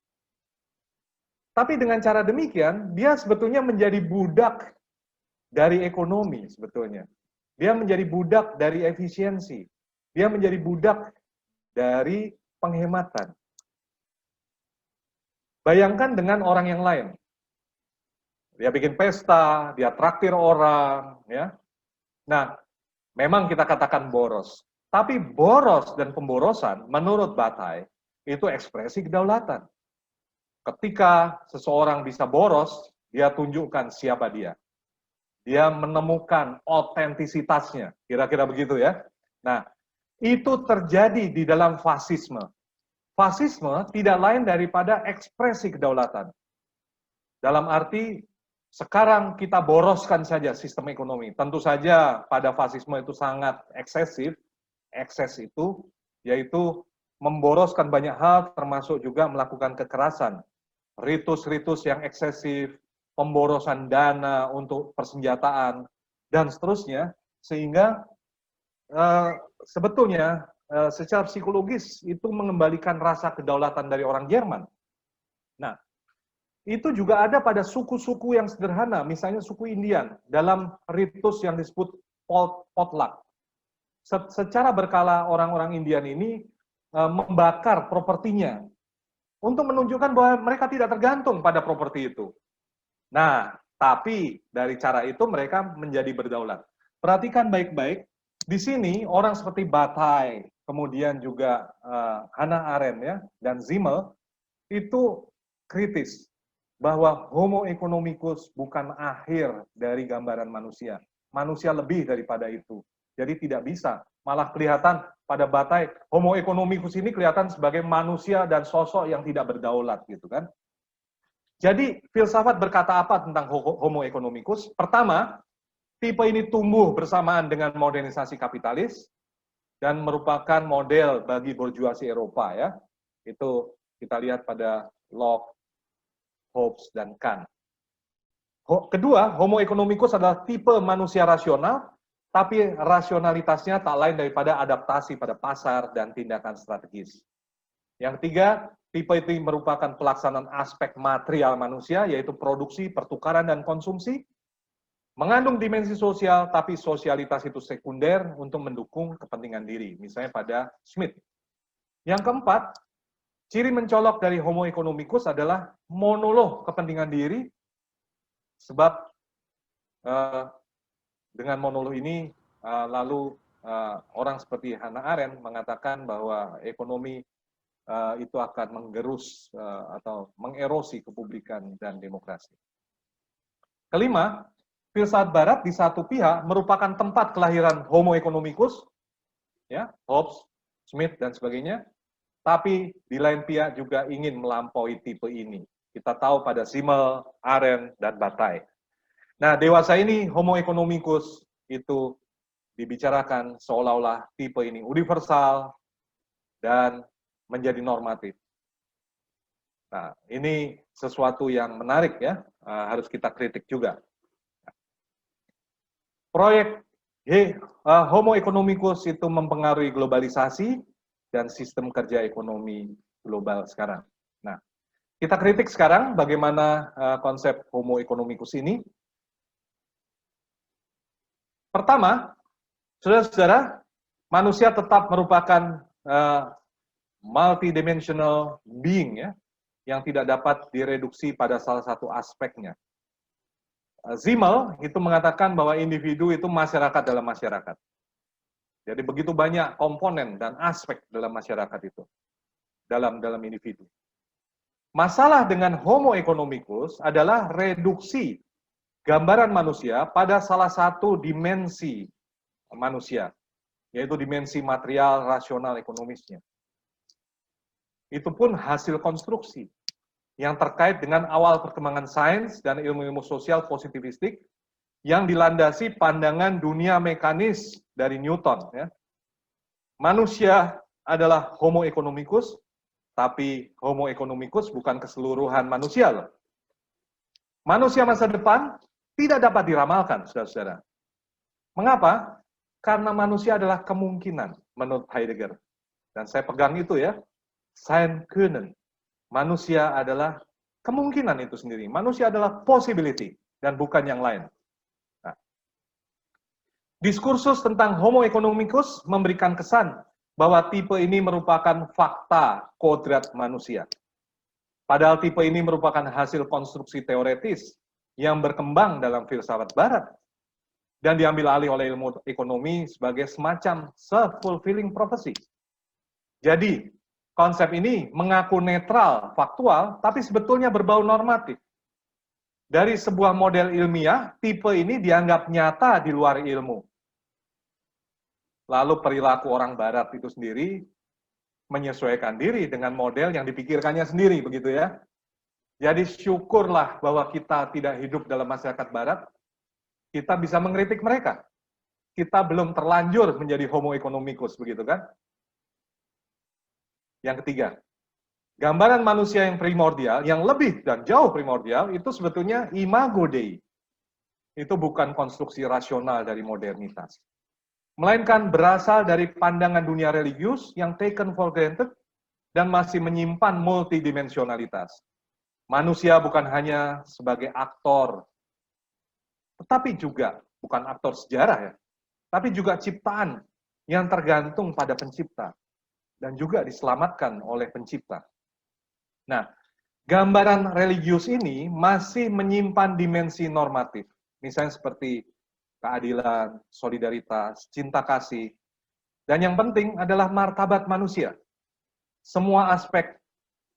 Tapi dengan cara demikian, dia sebetulnya menjadi budak dari ekonomi sebetulnya. Dia menjadi budak dari efisiensi. Dia menjadi budak dari penghematan. Bayangkan dengan orang yang lain. Dia bikin pesta, dia traktir orang, ya. Nah, memang kita katakan boros. Tapi boros dan pemborosan, menurut Bataille, itu ekspresi kedaulatan. Ketika seseorang bisa boros, dia tunjukkan siapa dia. Dia menemukan otentisitasnya, kira-kira begitu ya. Nah, itu terjadi di dalam fasisme. Fasisme tidak lain daripada ekspresi kedaulatan. Dalam arti, sekarang kita boroskan saja sistem ekonomi. Tentu saja pada fasisme itu sangat eksesif. Ekses itu, yaitu memboroskan banyak hal, termasuk juga melakukan kekerasan. Ritus-ritus yang eksesif, pemborosan dana untuk persenjataan, dan seterusnya, sehingga sebetulnya secara psikologis itu mengembalikan rasa kedaulatan dari orang Jerman. Nah, itu juga ada pada suku-suku yang sederhana, misalnya suku Indian, dalam ritus yang disebut potluck. Secara berkala orang-orang Indian ini membakar propertinya, untuk menunjukkan bahwa mereka tidak tergantung pada properti itu. Nah, tapi dari cara itu mereka menjadi berdaulat. Perhatikan baik-baik, di sini orang seperti Bataille, kemudian juga Hannah Arendt ya, dan Simmel, itu kritis bahwa homo economicus bukan akhir dari gambaran manusia. Manusia lebih daripada itu. Jadi tidak bisa. Malah kelihatan pada Bataille, homo economicus ini kelihatan sebagai manusia dan sosok yang tidak berdaulat gitu kan. Jadi filsafat berkata apa tentang homo economicus? Pertama, tipe ini tumbuh bersamaan dengan modernisasi kapitalis dan merupakan model bagi borjuasi Eropa ya. Itu kita lihat pada Locke, Hobbes, dan Kant. Kedua, homo economicus adalah tipe manusia rasional, tapi rasionalitasnya tak lain daripada adaptasi pada pasar dan tindakan strategis. Yang ketiga, tipe itu merupakan pelaksanaan aspek material manusia, yaitu produksi, pertukaran, dan konsumsi, mengandung dimensi sosial, tapi sosialitas itu sekunder untuk mendukung kepentingan diri, misalnya pada Smith. Yang keempat, ciri mencolok dari homo economicus adalah monolog kepentingan diri, sebab dengan monolog ini lalu orang seperti Hannah Arendt mengatakan bahwa ekonomi itu akan menggerus atau mengerosi kepublikan dan demokrasi. Kelima, filsafat Barat di satu pihak merupakan tempat kelahiran homo economicus, ya, Hobbes, Smith, dan sebagainya, tapi di lain pihak juga ingin melampaui tipe ini. Kita tahu pada Simmel, Arendt, dan Bataille. Nah, dewasa ini homo economicus itu dibicarakan seolah-olah tipe ini universal dan menjadi normatif. Nah, ini sesuatu yang menarik ya, harus kita kritik juga. Proyek homo economicus itu mempengaruhi globalisasi dan sistem kerja ekonomi global sekarang. Nah, kita kritik sekarang bagaimana konsep homo economicus ini. Pertama, saudara-saudara, manusia tetap merupakan multidimensional being ya, yang tidak dapat direduksi pada salah satu aspeknya. Simmel itu mengatakan bahwa individu itu masyarakat dalam masyarakat. Jadi begitu banyak komponen dan aspek dalam masyarakat itu, dalam individu. Masalah dengan Homo economicus adalah reduksi gambaran manusia pada salah satu dimensi manusia, yaitu dimensi material, rasional, ekonomisnya. Itu pun hasil konstruksi yang terkait dengan awal perkembangan sains dan ilmu-ilmu sosial positivistik yang dilandasi pandangan dunia mekanis dari Newton. Ya. Manusia adalah Homo economicus, tapi Homo economicus bukan keseluruhan manusia loh. Manusia masa depan tidak dapat diramalkan, saudara-saudara. Mengapa? Karena manusia adalah kemungkinan menurut Heidegger. Dan saya pegang itu ya, sein können. Manusia adalah kemungkinan itu sendiri. Manusia adalah possibility dan bukan yang lain. Nah, diskursus tentang Homo economicus memberikan kesan bahwa tipe ini merupakan fakta kodrat manusia. Padahal tipe ini merupakan hasil konstruksi teoretis yang berkembang dalam filsafat barat dan diambil alih oleh ilmu ekonomi sebagai semacam self-fulfilling prophecy. Jadi, konsep ini mengaku netral, faktual, tapi sebetulnya berbau normatif. Dari sebuah model ilmiah, tipe ini dianggap nyata di luar ilmu. Lalu perilaku orang barat itu sendiri menyesuaikan diri dengan model yang dipikirkannya sendiri, begitu ya. Jadi syukurlah bahwa kita tidak hidup dalam masyarakat barat, kita bisa mengkritik mereka. Kita belum terlanjur menjadi Homo economicus, begitu kan? Yang ketiga, gambaran manusia yang primordial, yang lebih dan jauh primordial, itu sebetulnya imago Dei. Itu bukan konstruksi rasional dari modernitas. Melainkan berasal dari pandangan dunia religius yang taken for granted dan masih menyimpan multidimensionalitas. Manusia bukan hanya sebagai aktor, tetapi juga bukan aktor sejarah ya, tapi juga ciptaan yang tergantung pada pencipta dan juga diselamatkan oleh pencipta. Nah, gambaran religius ini masih menyimpan dimensi normatif, misalnya seperti keadilan, solidaritas, cinta kasih, dan yang penting adalah martabat manusia. Semua aspek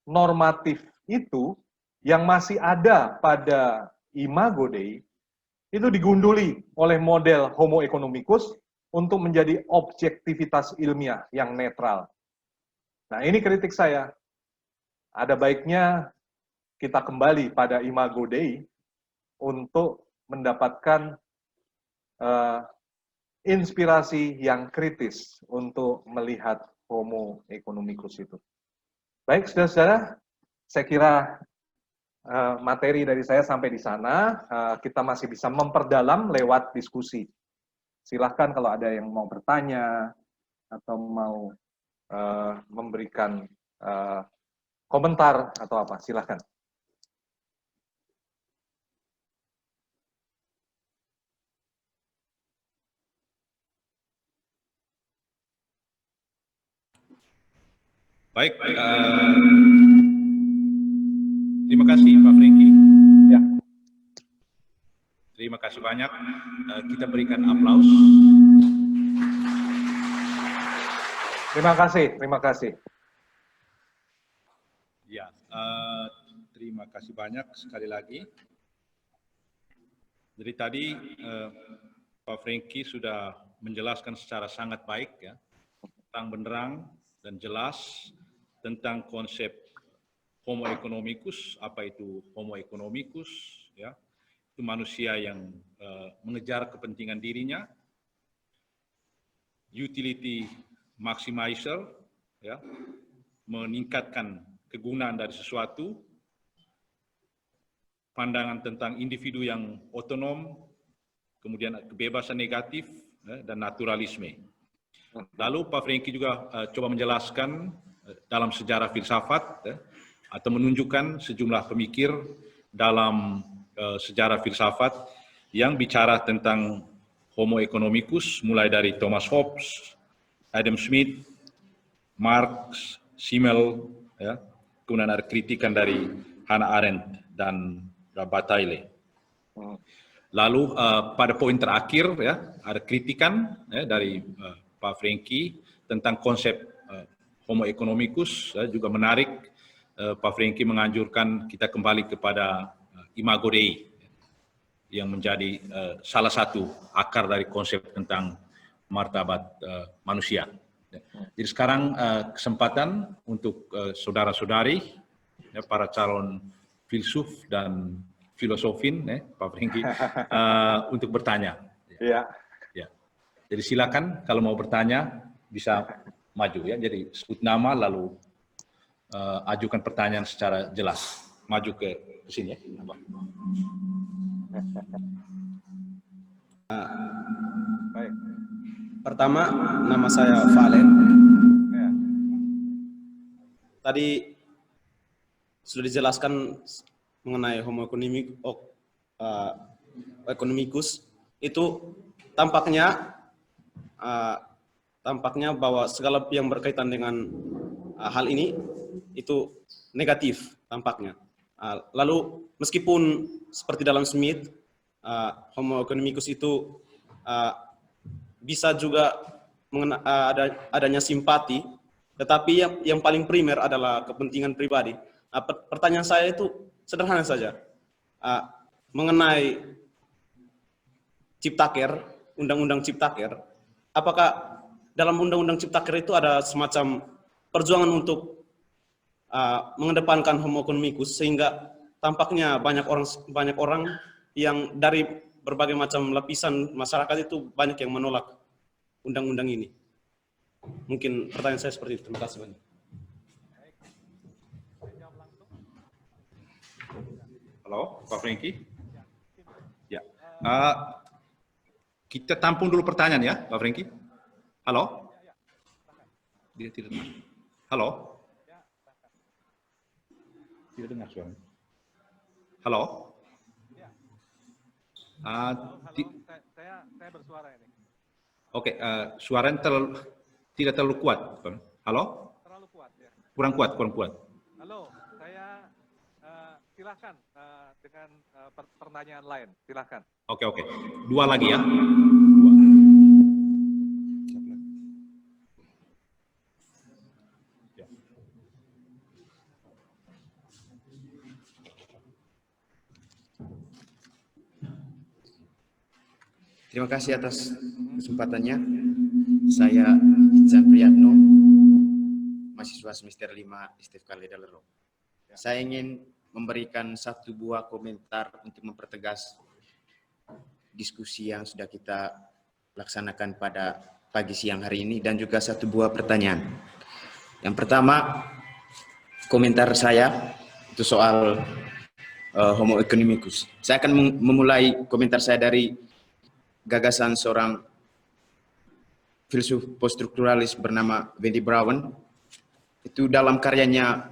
normatif itu yang masih ada pada imago Dei itu digunduli oleh model Homo economicus untuk menjadi objektivitas ilmiah yang netral. Nah, ini kritik saya. Ada baiknya kita kembali pada imago Dei untuk mendapatkan inspirasi yang kritis untuk melihat Homo economicus itu. Baik, saudara-saudara, saya kira materi dari saya sampai di sana. Kita masih bisa memperdalam lewat diskusi. Silahkan kalau ada yang mau bertanya atau mau memberikan komentar atau apa, silahkan. Baik, terima kasih Pak Franky. Ya. Terima kasih banyak. Kita berikan aplaus. Terima kasih. Ya, terima kasih banyak sekali lagi. Jadi tadi Pak Franky sudah menjelaskan secara sangat baik ya, terang benderang dan jelas tentang konsep Homo economicus. Apa itu Homo economicus? Ya, itu manusia yang mengejar kepentingan dirinya, utility maximizer, ya, meningkatkan kegunaan dari sesuatu, pandangan tentang individu yang otonom, kemudian kebebasan negatif, ya, dan naturalisme. Lalu Pak Franky juga coba menjelaskan dalam sejarah filsafat ya, atau menunjukkan sejumlah pemikir dalam sejarah filsafat yang bicara tentang Homo economicus, mulai dari Thomas Hobbes, Adam Smith, Marx, Simmel, ya. Kemudian ada kritikan dari Hannah Arendt dan Bataille. Lalu pada poin terakhir ya ada kritikan ya, dari Pak Franky tentang konsep Homo economicus, ya, juga menarik. Pak Franky menganjurkan kita kembali kepada Imago Dei yang menjadi salah satu akar dari konsep tentang martabat manusia. Jadi sekarang kesempatan untuk saudara-saudari, ya, para calon filsuf dan filosofin, Pak Franky, untuk bertanya. Ya. Ya. Jadi silakan kalau mau bertanya bisa maju ya. Jadi sebut nama lalu ajukan pertanyaan secara jelas. Maju ke sini ya. Baik. Pertama, nama saya Valen. Ya. Tadi sudah dijelaskan mengenai Homo economicus. Itu tampaknya bahwa segala yang berkaitan dengan hal ini itu negatif tampaknya. Lalu meskipun seperti dalam Smith, Homo economicus itu bisa juga adanya simpati, tetapi yang paling primer adalah kepentingan pribadi. Pertanyaan saya itu sederhana saja, mengenai Ciptaker, Undang-Undang Ciptaker, apakah dalam Undang-Undang Ciptaker itu ada semacam perjuangan untuk mengedepankan Homo economicus, sehingga tampaknya banyak orang yang dari berbagai macam lapisan masyarakat itu banyak yang menolak undang-undang ini. Mungkin pertanyaan saya seperti itu. Terima kasih banyak. Halo, Pak Franky. Ya. Kita tampung dulu pertanyaan ya, Pak Franky. Halo. Dia tidak dengar. Halo. Tidak dengar suaranya. Halo. Saya bersuara ini. Oke, suaranya tidak terlalu kuat. Halo? Terlalu kuat ya. Kurang kuat. Halo, saya silahkan dengan pertanyaan lain. Silahkan. Oke. Dua lagi ya. Terima kasih atas kesempatannya. Saya Itzan Priyatno, mahasiswa semester 5 STFK Ledalero. Saya ingin memberikan satu buah komentar untuk mempertegas diskusi yang sudah kita laksanakan pada pagi siang hari ini, dan juga satu buah pertanyaan. Yang pertama, komentar saya itu soal Homo economicus. Saya akan memulai komentar saya dari gagasan seorang filsuf poststrukturalis bernama Wendy Brown. Itu dalam karyanya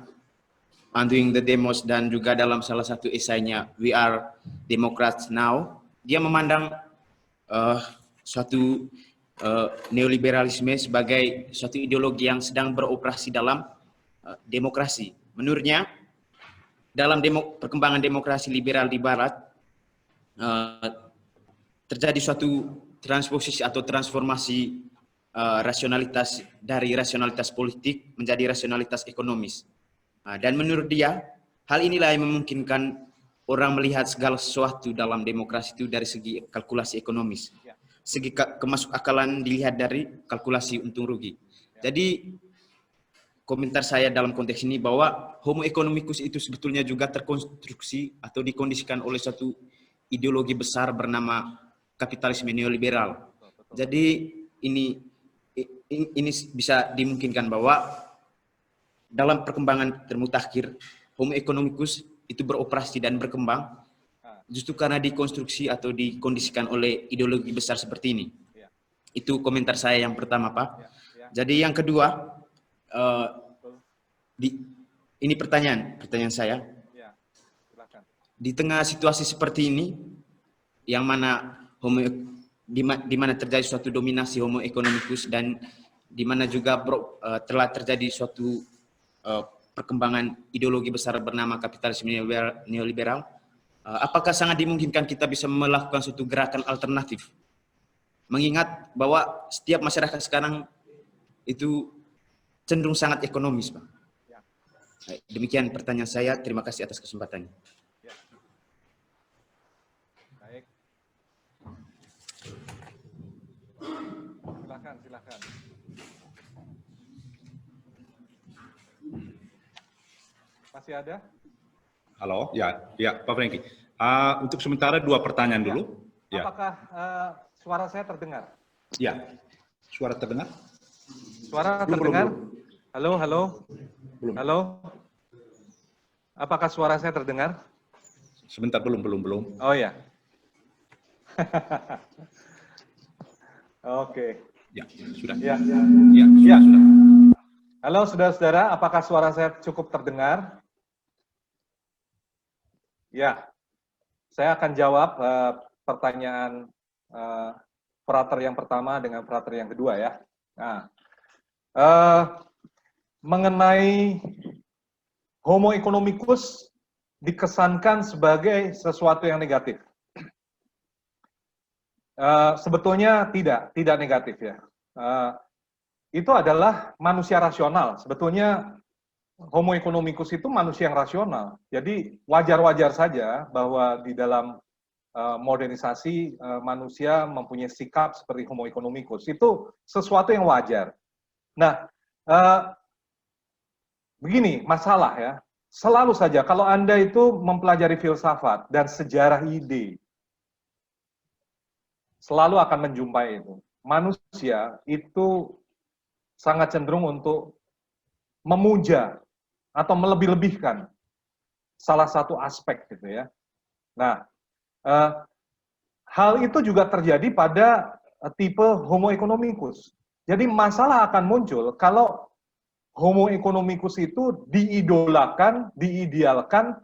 Undoing the Demos dan juga dalam salah satu esainya We Are Democrats Now, dia memandang suatu neoliberalisme sebagai suatu ideologi yang sedang beroperasi dalam demokrasi. Menurutnya, dalam perkembangan demokrasi liberal di Barat, terjadi suatu transposisi atau transformasi rasionalitas dari rasionalitas politik menjadi rasionalitas ekonomis. Dan menurut dia, hal inilah yang memungkinkan orang melihat segala sesuatu dalam demokrasi itu dari segi kalkulasi ekonomis. Segi kemasukakalan dilihat dari kalkulasi untung rugi. Jadi komentar saya dalam konteks ini bahwa Homo economicus itu sebetulnya juga terkonstruksi atau dikondisikan oleh satu ideologi besar bernama kapitalisme neoliberal. Jadi ini bisa dimungkinkan bahwa dalam perkembangan termutakhir Homo economicus itu beroperasi dan berkembang justru karena dikonstruksi atau dikondisikan oleh ideologi besar seperti ini. Itu komentar saya yang pertama, Pak. Jadi yang kedua, ini pertanyaan saya. Di tengah situasi seperti ini, yang mana di mana terjadi suatu dominasi Homo economicus dan di mana juga telah terjadi suatu perkembangan ideologi besar bernama kapitalisme neoliberal. Apakah sangat dimungkinkan kita bisa melakukan suatu gerakan alternatif? Mengingat bahwa setiap masyarakat sekarang itu cenderung sangat ekonomis, Pak. Demikian pertanyaan saya. Terima kasih atas kesempatannya. Ya. Baik. Silakan. Masih ada? Halo, ya Pak Franky. Untuk sementara 2 pertanyaan dulu. Ya. Apakah suara saya terdengar? Ya, suara terdengar? Suara terdengar? Belum. Halo. Belum. Halo. Apakah suara saya terdengar? Sebentar, belum. Oh ya. Oke. Ya, sudah. Ya. Ya, sudah. Halo saudara-saudara, apakah suara saya cukup terdengar? Ya. Saya akan jawab pertanyaan frater yang pertama dengan frater yang kedua ya. Nah, mengenai Homo economicus dikesankan sebagai sesuatu yang negatif. Sebetulnya tidak negatif ya. Itu adalah manusia rasional. Sebetulnya Homo economicus itu manusia yang rasional. Jadi wajar-wajar saja bahwa di dalam modernisasi manusia mempunyai sikap seperti Homo economicus. Itu sesuatu yang wajar. Nah, begini masalah ya. Selalu saja kalau Anda itu mempelajari filsafat dan sejarah ide, selalu akan menjumpai itu. Manusia itu sangat cenderung untuk memuja atau melebih-lebihkan salah satu aspek gitu ya. Nah, hal itu juga terjadi pada tipe Homo economicus. Jadi masalah akan muncul kalau Homo economicus itu diidolakan, diidealkan,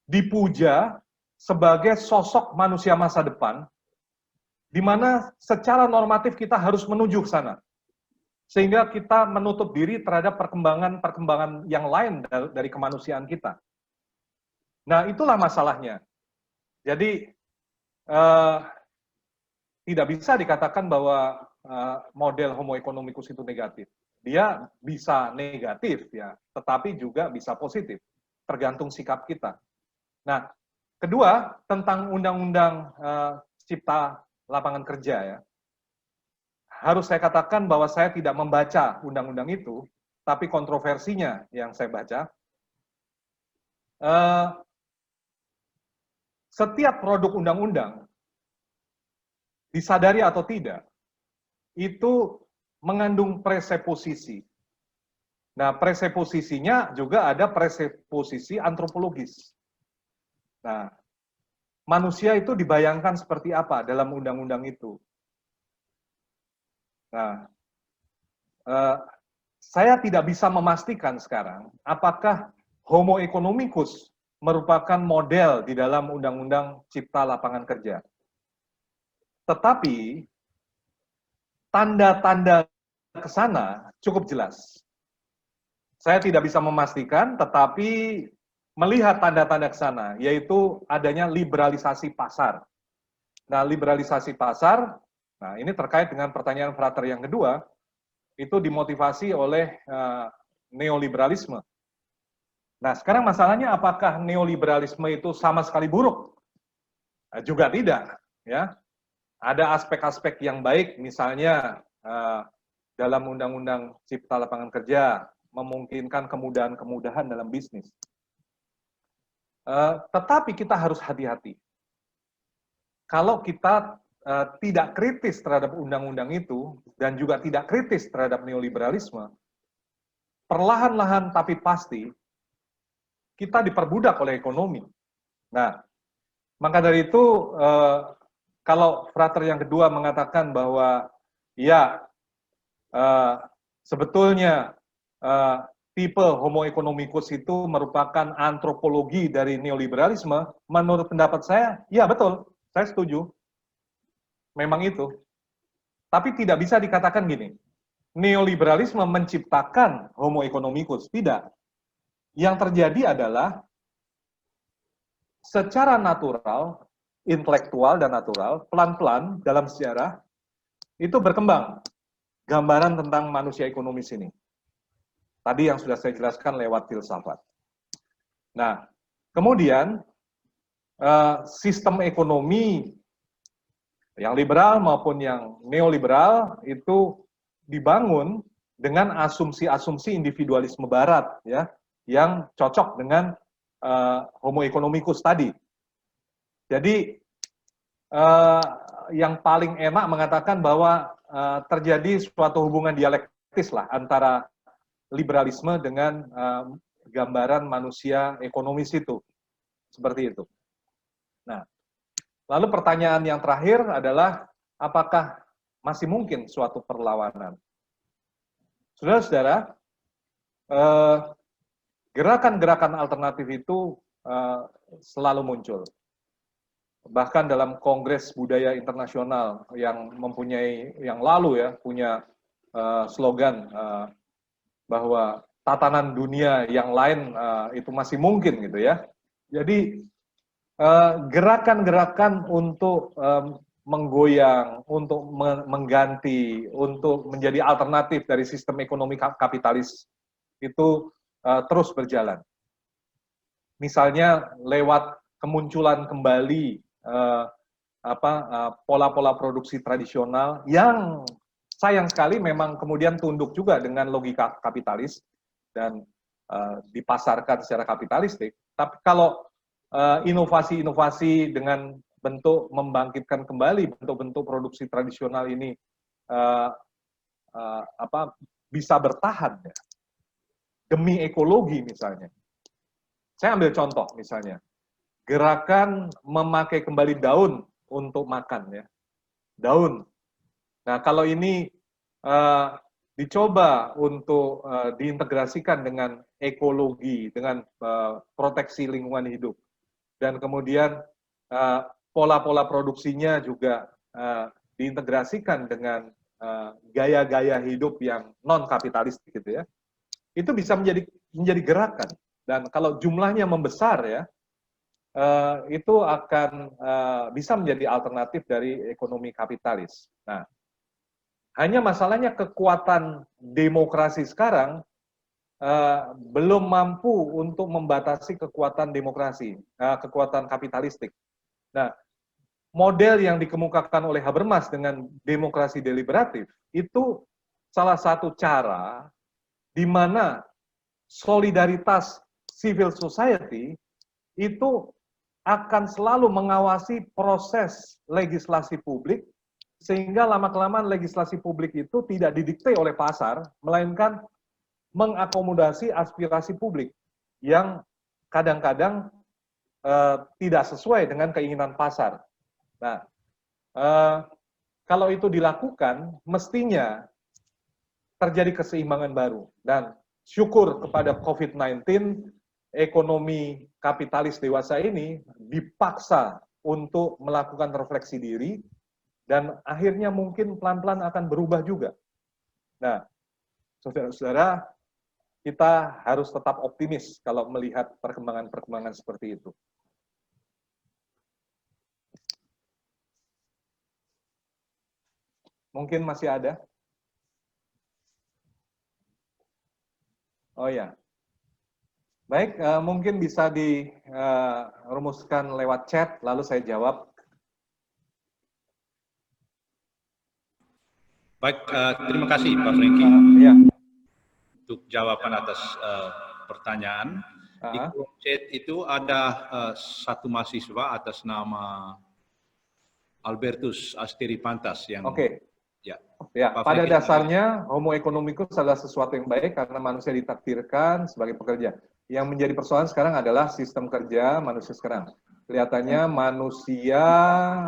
dipuja sebagai sosok manusia masa depan, di mana secara normatif kita harus menuju ke sana. Sehingga kita menutup diri terhadap perkembangan yang lain dari kemanusiaan kita. Nah, itulah masalahnya. Jadi, tidak bisa dikatakan bahwa model Homo economicus itu negatif. Dia bisa negatif ya, tetapi juga bisa positif, tergantung sikap kita. Nah, kedua tentang Undang-Undang Cipta Lapangan Kerja ya. Harus saya katakan bahwa saya tidak membaca undang-undang itu, tapi kontroversinya yang saya baca. Setiap produk undang-undang, disadari atau tidak, itu mengandung preseposisi. Nah, preseposisinya juga ada preseposisi antropologis. Nah, manusia itu dibayangkan seperti apa dalam undang-undang itu. Nah, saya tidak bisa memastikan sekarang apakah Homo economicus merupakan model di dalam Undang-Undang Cipta Lapangan Kerja. Tetapi tanda-tanda ke sana cukup jelas. Saya tidak bisa memastikan, tetapi melihat tanda-tanda ke sana, yaitu adanya liberalisasi pasar. Nah, liberalisasi pasar, nah ini terkait dengan pertanyaan frater yang kedua, itu dimotivasi oleh neoliberalisme. Nah, sekarang masalahnya apakah neoliberalisme itu sama sekali buruk? Nah, juga tidak, ya. Ada aspek-aspek yang baik, misalnya dalam Undang-Undang Cipta Lapangan Kerja memungkinkan kemudahan-kemudahan dalam bisnis. Tetapi kita harus hati-hati. Kalau kita tidak kritis terhadap undang-undang itu dan juga tidak kritis terhadap neoliberalisme, perlahan-lahan tapi pasti kita diperbudak oleh ekonomi. Nah, maka dari itu kalau frater yang kedua mengatakan bahwa ya sebetulnya tipe Homo economicus itu merupakan antropologi dari neoliberalisme, menurut pendapat saya, ya betul, saya setuju. Memang itu. Tapi tidak bisa dikatakan gini, neoliberalisme menciptakan homo economicus, tidak. Yang terjadi adalah secara natural, intelektual dan natural, pelan-pelan dalam sejarah itu berkembang gambaran tentang manusia ekonomis ini. Tadi yang sudah saya jelaskan lewat filsafat. Nah, kemudian sistem ekonomi yang liberal maupun yang neoliberal itu dibangun dengan asumsi-asumsi individualisme barat, ya, yang cocok dengan homo economicus tadi. Jadi yang paling enak mengatakan bahwa terjadi suatu hubungan dialektis lah antara liberalisme dengan gambaran manusia ekonomis itu, seperti itu. Nah, lalu pertanyaan yang terakhir adalah apakah masih mungkin suatu perlawanan? Saudara-saudara, gerakan-gerakan alternatif itu selalu muncul. Bahkan dalam Kongres Budaya Internasional yang mempunyai, yang lalu ya, punya slogan bahwa tatanan dunia yang lain itu masih mungkin gitu ya. Jadi gerakan-gerakan untuk menggoyang, untuk mengganti, untuk menjadi alternatif dari sistem ekonomi kapitalis itu terus berjalan. Misalnya lewat kemunculan kembali pola-pola produksi tradisional yang sayang sekali memang kemudian tunduk juga dengan logika kapitalis dan dipasarkan secara kapitalistik. Tapi kalau inovasi-inovasi dengan bentuk membangkitkan kembali bentuk-bentuk produksi tradisional ini bisa bertahan ya, demi ekologi misalnya. Saya ambil contoh misalnya, gerakan memakai kembali daun untuk makan ya, daun. Nah kalau ini dicoba untuk diintegrasikan dengan ekologi, dengan proteksi lingkungan hidup, dan kemudian pola-pola produksinya juga diintegrasikan dengan gaya-gaya hidup yang non kapitalistik gitu ya, itu bisa menjadi gerakan. Dan kalau jumlahnya membesar ya, itu akan bisa menjadi alternatif dari ekonomi kapitalis. Nah, hanya masalahnya kekuatan demokrasi sekarang belum mampu untuk membatasi kekuatan demokrasi, kekuatan kapitalistik. Nah, model yang dikemukakan oleh Habermas dengan demokrasi deliberatif itu salah satu cara di mana solidaritas civil society itu akan selalu mengawasi proses legislasi publik, sehingga lama-kelamaan legislasi publik itu tidak didikte oleh pasar, melainkan mengakomodasi aspirasi publik yang kadang-kadang tidak sesuai dengan keinginan pasar. Nah, kalau itu dilakukan, mestinya terjadi keseimbangan baru. Dan syukur kepada COVID-19, ekonomi kapitalis dewasa ini dipaksa untuk melakukan refleksi diri, dan akhirnya mungkin pelan-pelan akan berubah juga. Nah, saudara-saudara, kita harus tetap optimis kalau melihat perkembangan-perkembangan seperti itu. Mungkin masih ada? Oh ya. Baik, mungkin bisa dirumuskan lewat chat, lalu saya jawab. Baik, terima kasih Pak Franky Ya. untuk jawaban atas pertanyaan. Di kolom chat itu ada satu mahasiswa atas nama Albertus Asteripantas yang ya, pada dasarnya homo economicus adalah sesuatu yang baik karena manusia ditakdirkan sebagai pekerja. Yang menjadi persoalan sekarang adalah sistem kerja manusia sekarang. Kelihatannya manusia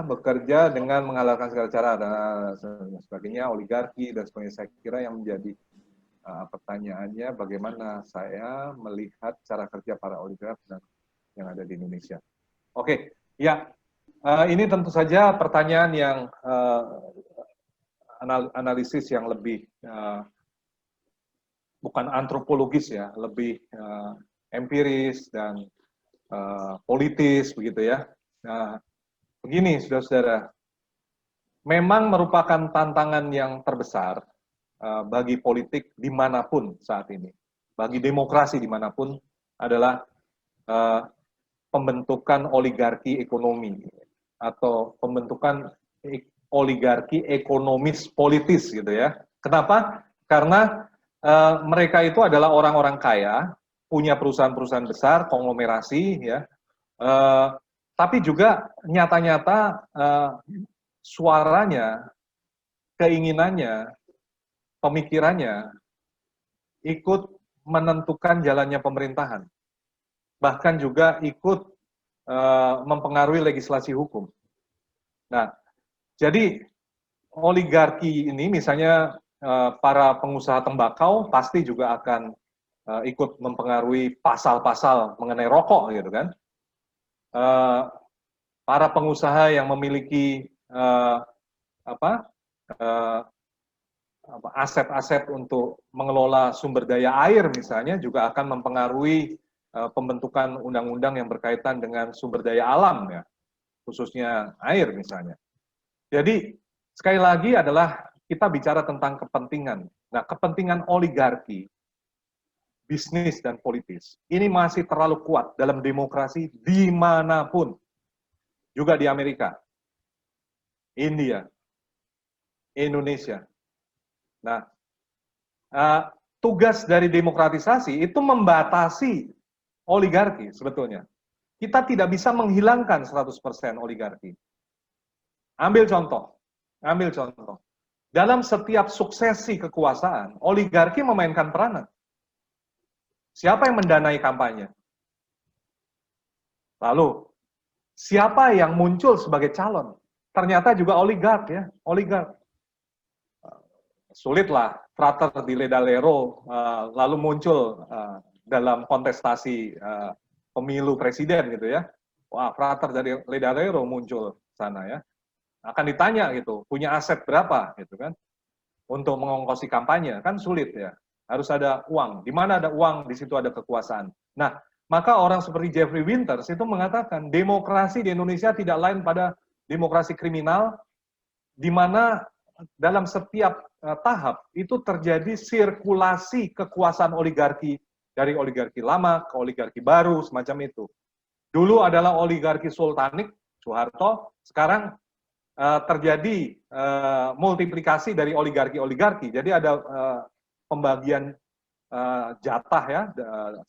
bekerja dengan menghalalkan segala cara dan sebagainya, oligarki dan sebagainya. Saya kira yang menjadi pertanyaannya bagaimana saya melihat cara kerja para oligark yang ada di Indonesia. Oke, ya, ini tentu saja pertanyaan yang analisis yang lebih bukan antropologis ya, lebih empiris dan politis begitu ya. Nah, begini saudara-saudara, memang merupakan tantangan yang terbesar bagi politik dimanapun saat ini, bagi demokrasi dimanapun adalah pembentukan oligarki ekonomi atau pembentukan oligarki ekonomis politis gitu ya. Kenapa? Karena mereka itu adalah orang-orang kaya, punya perusahaan-perusahaan besar, konglomerasi ya. Tapi juga nyata-nyata suaranya, keinginannya, pemikirannya ikut menentukan jalannya pemerintahan. Bahkan juga ikut mempengaruhi legislasi hukum. Nah, jadi oligarki ini misalnya para pengusaha tembakau pasti juga akan ikut mempengaruhi pasal-pasal mengenai rokok gitu kan. Para pengusaha yang memiliki aset-aset untuk mengelola sumber daya air misalnya juga akan mempengaruhi pembentukan undang-undang yang berkaitan dengan sumber daya alam ya, khususnya air misalnya. Jadi sekali lagi adalah kita bicara tentang kepentingan. Nah, kepentingan oligarki, bisnis dan politis, ini masih terlalu kuat dalam demokrasi dimanapun. Juga di Amerika, India, Indonesia. Nah, tugas dari demokratisasi itu membatasi oligarki sebetulnya. Kita tidak bisa menghilangkan 100% oligarki. Ambil contoh. Dalam setiap suksesi kekuasaan, oligarki memainkan peranan. Siapa yang mendanai kampanye? Lalu, siapa yang muncul sebagai calon? Ternyata juga oligark ya, oligark. Sulitlah Frater di Ledalero lalu muncul dalam kontestasi pemilu presiden gitu ya. Wah, Frater dari Ledalero muncul sana ya. Akan ditanya gitu, punya aset berapa gitu kan? Untuk mengongkosi kampanye kan sulit ya. Harus ada uang. Di mana ada uang, di situ ada kekuasaan. Nah, maka orang seperti Jeffrey Winters itu mengatakan demokrasi di Indonesia tidak lain pada demokrasi kriminal, di mana dalam setiap tahap itu terjadi sirkulasi kekuasaan oligarki dari oligarki lama ke oligarki baru semacam itu. Dulu adalah oligarki sultanik Soeharto, sekarang terjadi multiplikasi dari oligarki-oligarki. Jadi ada pembagian jatah ya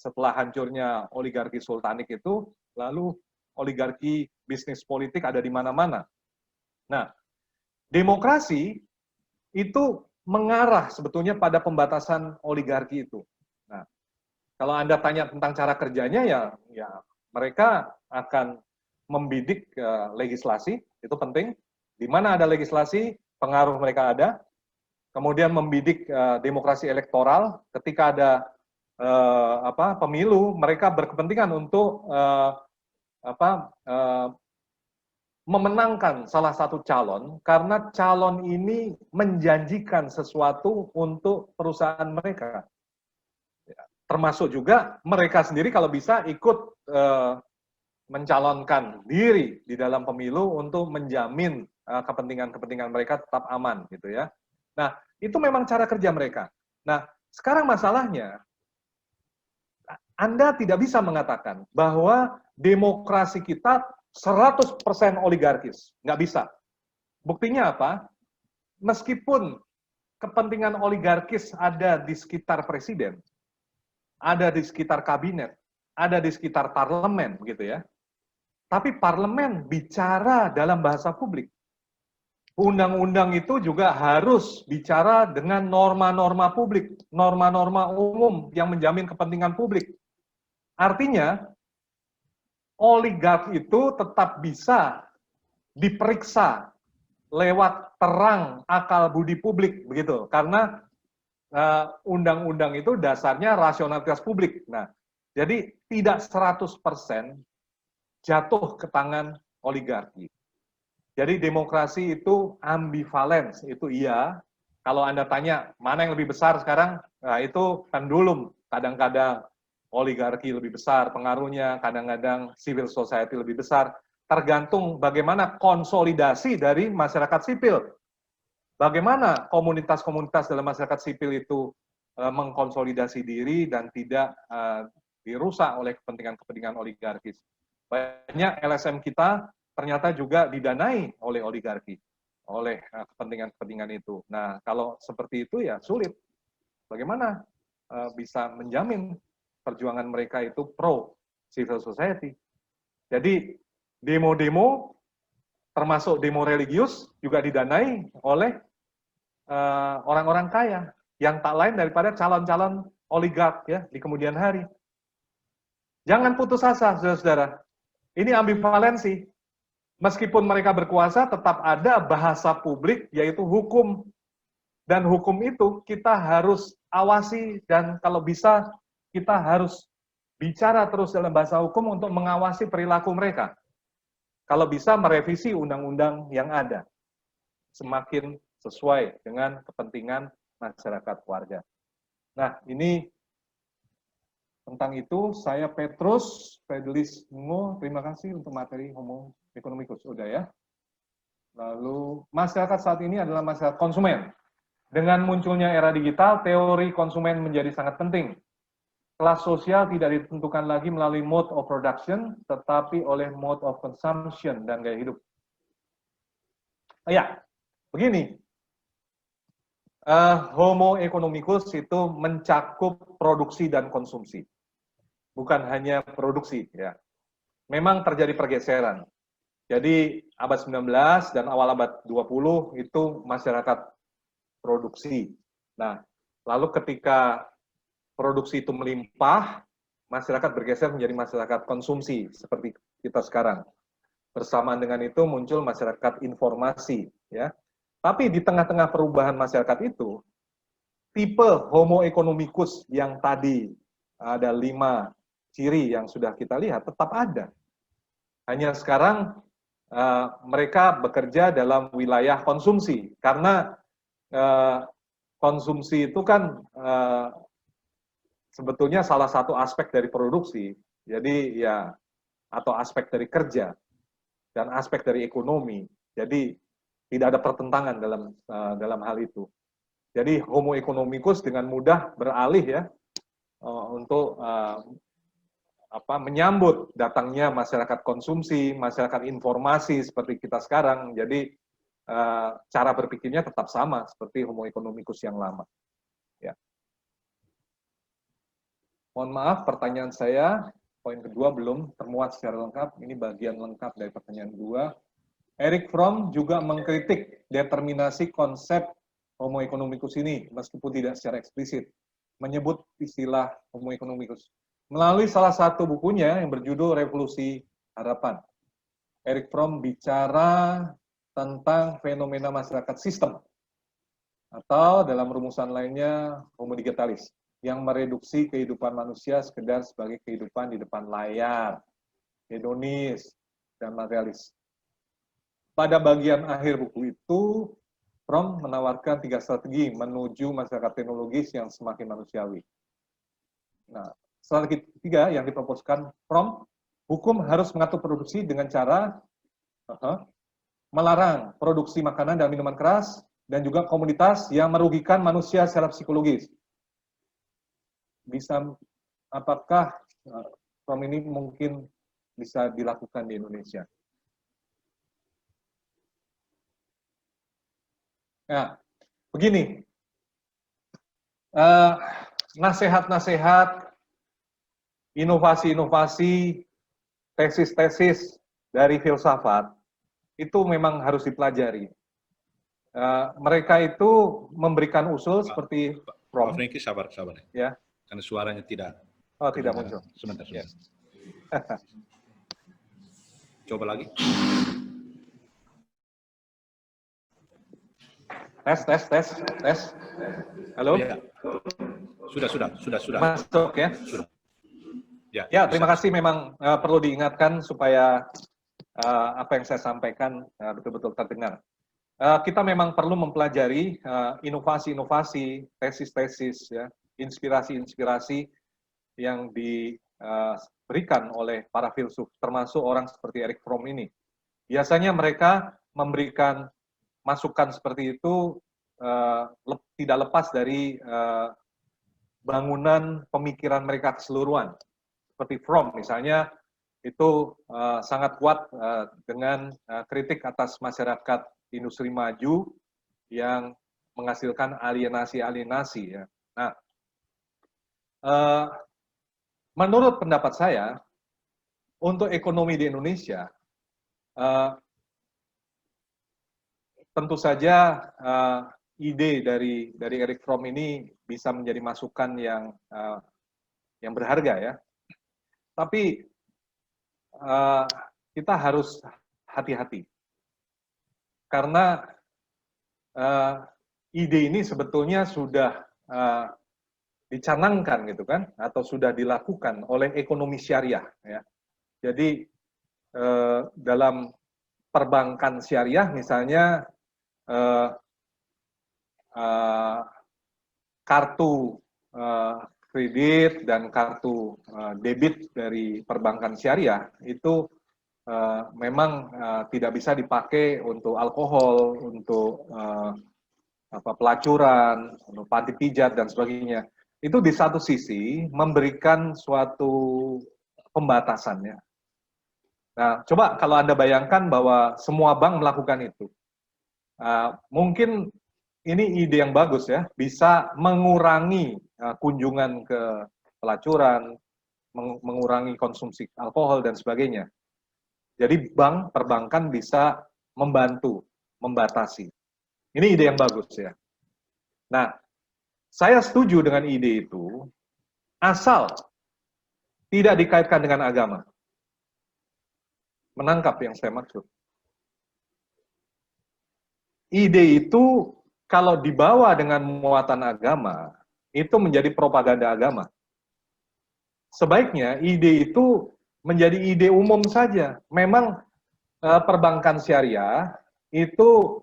setelah hancurnya oligarki sultanik itu, lalu oligarki bisnis politik ada di mana-mana. Nah, demokrasi itu mengarah sebetulnya pada pembatasan oligarki itu. Nah, kalau Anda tanya tentang cara kerjanya ya mereka akan membidik legislasi, itu penting. Di mana ada legislasi, pengaruh mereka ada. Kemudian membidik demokrasi elektoral, ketika ada pemilu, mereka berkepentingan untuk memenangkan salah satu calon, karena calon ini menjanjikan sesuatu untuk perusahaan mereka. Termasuk juga mereka sendiri kalau bisa ikut mencalonkan diri di dalam pemilu untuk menjamin kepentingan-kepentingan mereka tetap aman gitu ya. Nah, itu memang cara kerja mereka. Nah, sekarang masalahnya Anda tidak bisa mengatakan bahwa demokrasi kita 100% oligarkis, nggak bisa. Buktinya apa? Meskipun kepentingan oligarkis ada di sekitar presiden, ada di sekitar kabinet, ada di sekitar parlemen, begitu ya. Tapi parlemen bicara dalam bahasa publik. Undang-undang itu juga harus bicara dengan norma-norma publik, norma-norma umum yang menjamin kepentingan publik. Artinya, oligark itu tetap bisa diperiksa lewat terang akal budi publik, begitu. Karena undang-undang itu dasarnya rasionalitas publik. Nah, jadi tidak 100% jatuh ke tangan oligarki. Jadi demokrasi itu ambivalence, itu iya. Kalau Anda tanya mana yang lebih besar sekarang, nah itu pendulum. Kadang-kadang oligarki lebih besar pengaruhnya, kadang-kadang civil society lebih besar. Tergantung bagaimana konsolidasi dari masyarakat sipil. Bagaimana komunitas-komunitas dalam masyarakat sipil itu mengkonsolidasi diri dan tidak dirusak oleh kepentingan-kepentingan oligarkis. Banyak LSM kita ternyata juga didanai oleh oligarki, oleh kepentingan-kepentingan itu. Nah, kalau seperti itu ya sulit. Bagaimana bisa menjamin perjuangan mereka itu pro civil society? Jadi demo-demo, termasuk demo religius, juga didanai oleh orang-orang kaya yang tak lain daripada calon-calon oligark ya di kemudian hari. Jangan putus asa, saudara-saudara. Ini ambivalensi. Meskipun mereka berkuasa, tetap ada bahasa publik, yaitu hukum. Dan hukum itu kita harus awasi, dan kalau bisa kita harus bicara terus dalam bahasa hukum untuk mengawasi perilaku mereka. Kalau bisa merevisi undang-undang yang ada. Semakin sesuai dengan kepentingan masyarakat warga. Nah, ini tentang itu, saya Petrus Fedelis Ngo, terima kasih untuk materi Homo economicus. Udah ya. Lalu, masyarakat saat ini adalah masyarakat konsumen. Dengan munculnya era digital, teori konsumen menjadi sangat penting. Kelas sosial tidak ditentukan lagi melalui mode of production, tetapi oleh mode of consumption dan gaya hidup. Ya, begini. Homo economicus itu mencakup produksi dan konsumsi. Bukan hanya produksi, ya. Memang terjadi pergeseran. Jadi abad 19 dan awal abad 20 itu masyarakat produksi. Nah, lalu ketika produksi itu melimpah, masyarakat bergeser menjadi masyarakat konsumsi seperti kita sekarang. Bersamaan dengan itu muncul masyarakat informasi, ya. Tapi di tengah-tengah perubahan masyarakat itu, tipe Homo economicus yang tadi ada 5 ciri yang sudah kita lihat tetap ada. Hanya sekarang mereka bekerja dalam wilayah konsumsi, karena konsumsi itu kan sebetulnya salah satu aspek dari produksi. Jadi ya, atau aspek dari kerja dan aspek dari ekonomi. Jadi tidak ada pertentangan dalam hal itu. Jadi Homo economicus dengan mudah beralih ya untuk menyambut datangnya masyarakat konsumsi, masyarakat informasi seperti kita sekarang. Jadi cara berpikirnya tetap sama seperti Homo economicus yang lama. Ya. Mohon maaf, pertanyaan saya poin kedua belum termuat secara lengkap. Ini bagian lengkap dari pertanyaan 2. Eric Fromm juga mengkritik determinasi konsep Homo economicus ini meskipun tidak secara eksplisit menyebut istilah Homo economicus melalui salah satu bukunya yang berjudul Revolusi Harapan. Eric Fromm bicara tentang fenomena masyarakat sistem atau dalam rumusan lainnya Homo digitalis yang mereduksi kehidupan manusia sekedar sebagai kehidupan di depan layar, hedonis, dan materialis. Pada bagian akhir buku itu, Fromm menawarkan 3 strategi menuju masyarakat teknologis yang semakin manusiawi. Nah, strategi 3 yang diproposkan Fromm, hukum harus mengatur produksi dengan cara melarang produksi makanan dan minuman keras, dan juga komoditas yang merugikan manusia secara psikologis. Apakah Fromm ini mungkin bisa dilakukan di Indonesia? Nah, begini, nasihat-nasihat, inovasi-inovasi, tesis-tesis dari filsafat, itu memang harus dipelajari. Mereka itu memberikan usul seperti Pak Franky, sabar. Ya. Karena suaranya tidak. Oh, tidak muncul. Sebentar. Ya. Coba lagi. Tes. Halo? Ya. Sudah. Masuk ya? Sudah. Ya, terima kasih. Memang perlu diingatkan supaya apa yang saya sampaikan betul-betul terdengar. Kita memang perlu mempelajari inovasi-inovasi, tesis-tesis, ya, inspirasi-inspirasi yang diberikan oleh para filsuf, termasuk orang seperti Erich Fromm ini. Biasanya mereka memberikan masukan seperti itu tidak lepas dari bangunan pemikiran mereka keseluruhan. Seperti Fromm misalnya, itu sangat kuat dengan kritik atas masyarakat industri maju yang menghasilkan alienasi-alienasi. Ya. Nah, menurut pendapat saya, untuk ekonomi di Indonesia, tentu saja ide dari Erich Fromm ini bisa menjadi masukan yang berharga, ya. Tapi kita harus hati-hati. Karena ide ini sebetulnya sudah dicanangkan gitu kan, atau sudah dilakukan oleh ekonomi syariah. Ya. Jadi dalam perbankan syariah misalnya kartu kredit dan kartu debit dari perbankan syariah itu memang tidak bisa dipakai untuk alkohol, untuk pelacuran, untuk panti pijat dan sebagainya. Itu di satu sisi memberikan suatu pembatasannya. Nah, coba kalau Anda bayangkan bahwa semua bank melakukan itu, mungkin ini ide yang bagus ya, bisa mengurangi kunjungan ke pelacuran, mengurangi konsumsi alkohol dan sebagainya. Jadi bank, perbankan bisa membantu, membatasi. Ini ide yang bagus ya. Nah, saya setuju dengan ide itu, asal tidak dikaitkan dengan agama. Menangkap yang saya maksud. Ide itu kalau dibawa dengan muatan agama, itu menjadi propaganda agama. Sebaiknya ide itu menjadi ide umum saja. Memang perbankan syariah itu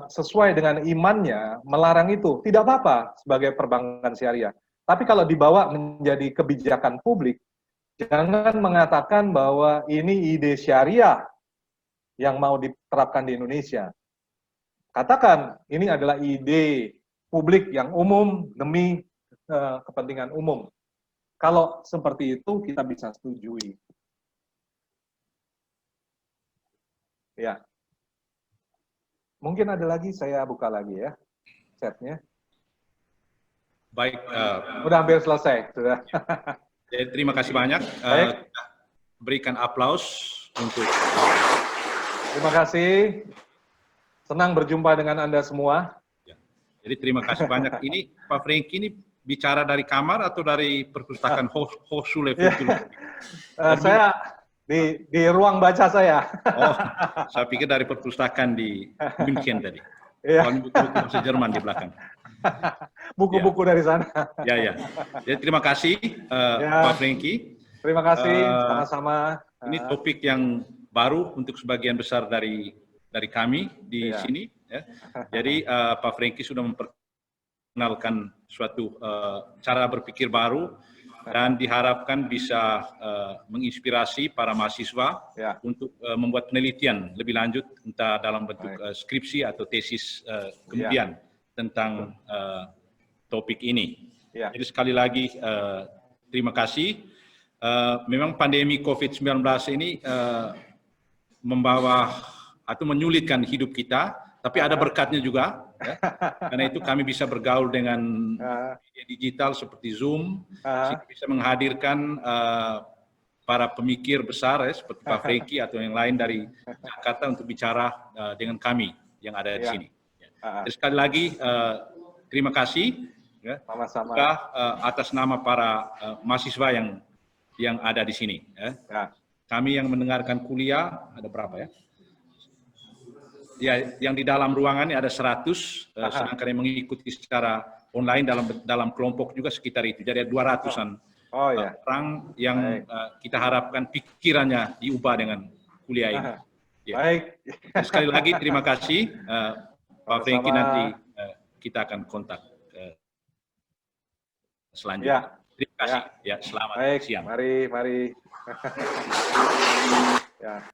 sesuai dengan imannya melarang itu. Tidak apa-apa sebagai perbankan syariah. Tapi kalau dibawa menjadi kebijakan publik, jangan mengatakan bahwa ini ide syariah yang mau diterapkan di Indonesia. Katakan ini adalah ide publik yang umum demi kepentingan umum. Kalau seperti itu kita bisa setujui. Ya. Mungkin ada lagi, saya buka lagi ya chatnya. Baik. Udah hampir selesai. Sudah. Jadi, terima kasih banyak. Berikan aplaus untuk. Terima kasih. Senang berjumpa dengan Anda semua. Ya. Jadi terima kasih banyak. Ini Pak Franky ini bicara dari kamar atau dari perpustakaan Hochschule für Philosophie? Saya di ruang baca saya. Oh, saya pikir dari perpustakaan di München tadi. Iya. Buku-buku bahasa Jerman di belakang. Buku-buku dari sana. Ya, ya. Jadi terima kasih Pak Franky. Terima kasih, sama-sama. Ini topik yang baru untuk sebagian besar dari kami di sini. Ya. Jadi Pak Franky sudah memperkenalkan suatu cara berpikir baru dan diharapkan bisa menginspirasi para mahasiswa untuk membuat penelitian lebih lanjut, entah dalam bentuk skripsi atau tesis kemudian tentang topik ini. Jadi sekali lagi terima kasih. Memang pandemi COVID-19 ini membawa atau menyulitkan hidup kita, tapi ada berkatnya juga. Ya. Karena itu kami bisa bergaul dengan media digital seperti Zoom, bisa menghadirkan para pemikir besar ya, seperti Pak Franky atau yang lain dari Jakarta untuk bicara dengan kami yang ada di sini. Ya. Jadi sekali lagi terima kasih ya, atas nama para mahasiswa yang ada di sini. Ya. Kami yang mendengarkan kuliah ada berapa ya? Ya, yang di dalam ruangan ini ada 100, sedangkan yang mengikuti secara online dalam kelompok juga sekitar itu. Jadi ada 200-an orang yang kita harapkan pikirannya diubah dengan kuliah ini. Ya. Baik. Sekali lagi terima kasih Pak Franky, Sama-sama. nanti kita akan kontak selanjutnya. Terima kasih. Ya, selamat Baik, siang. mari. Ya.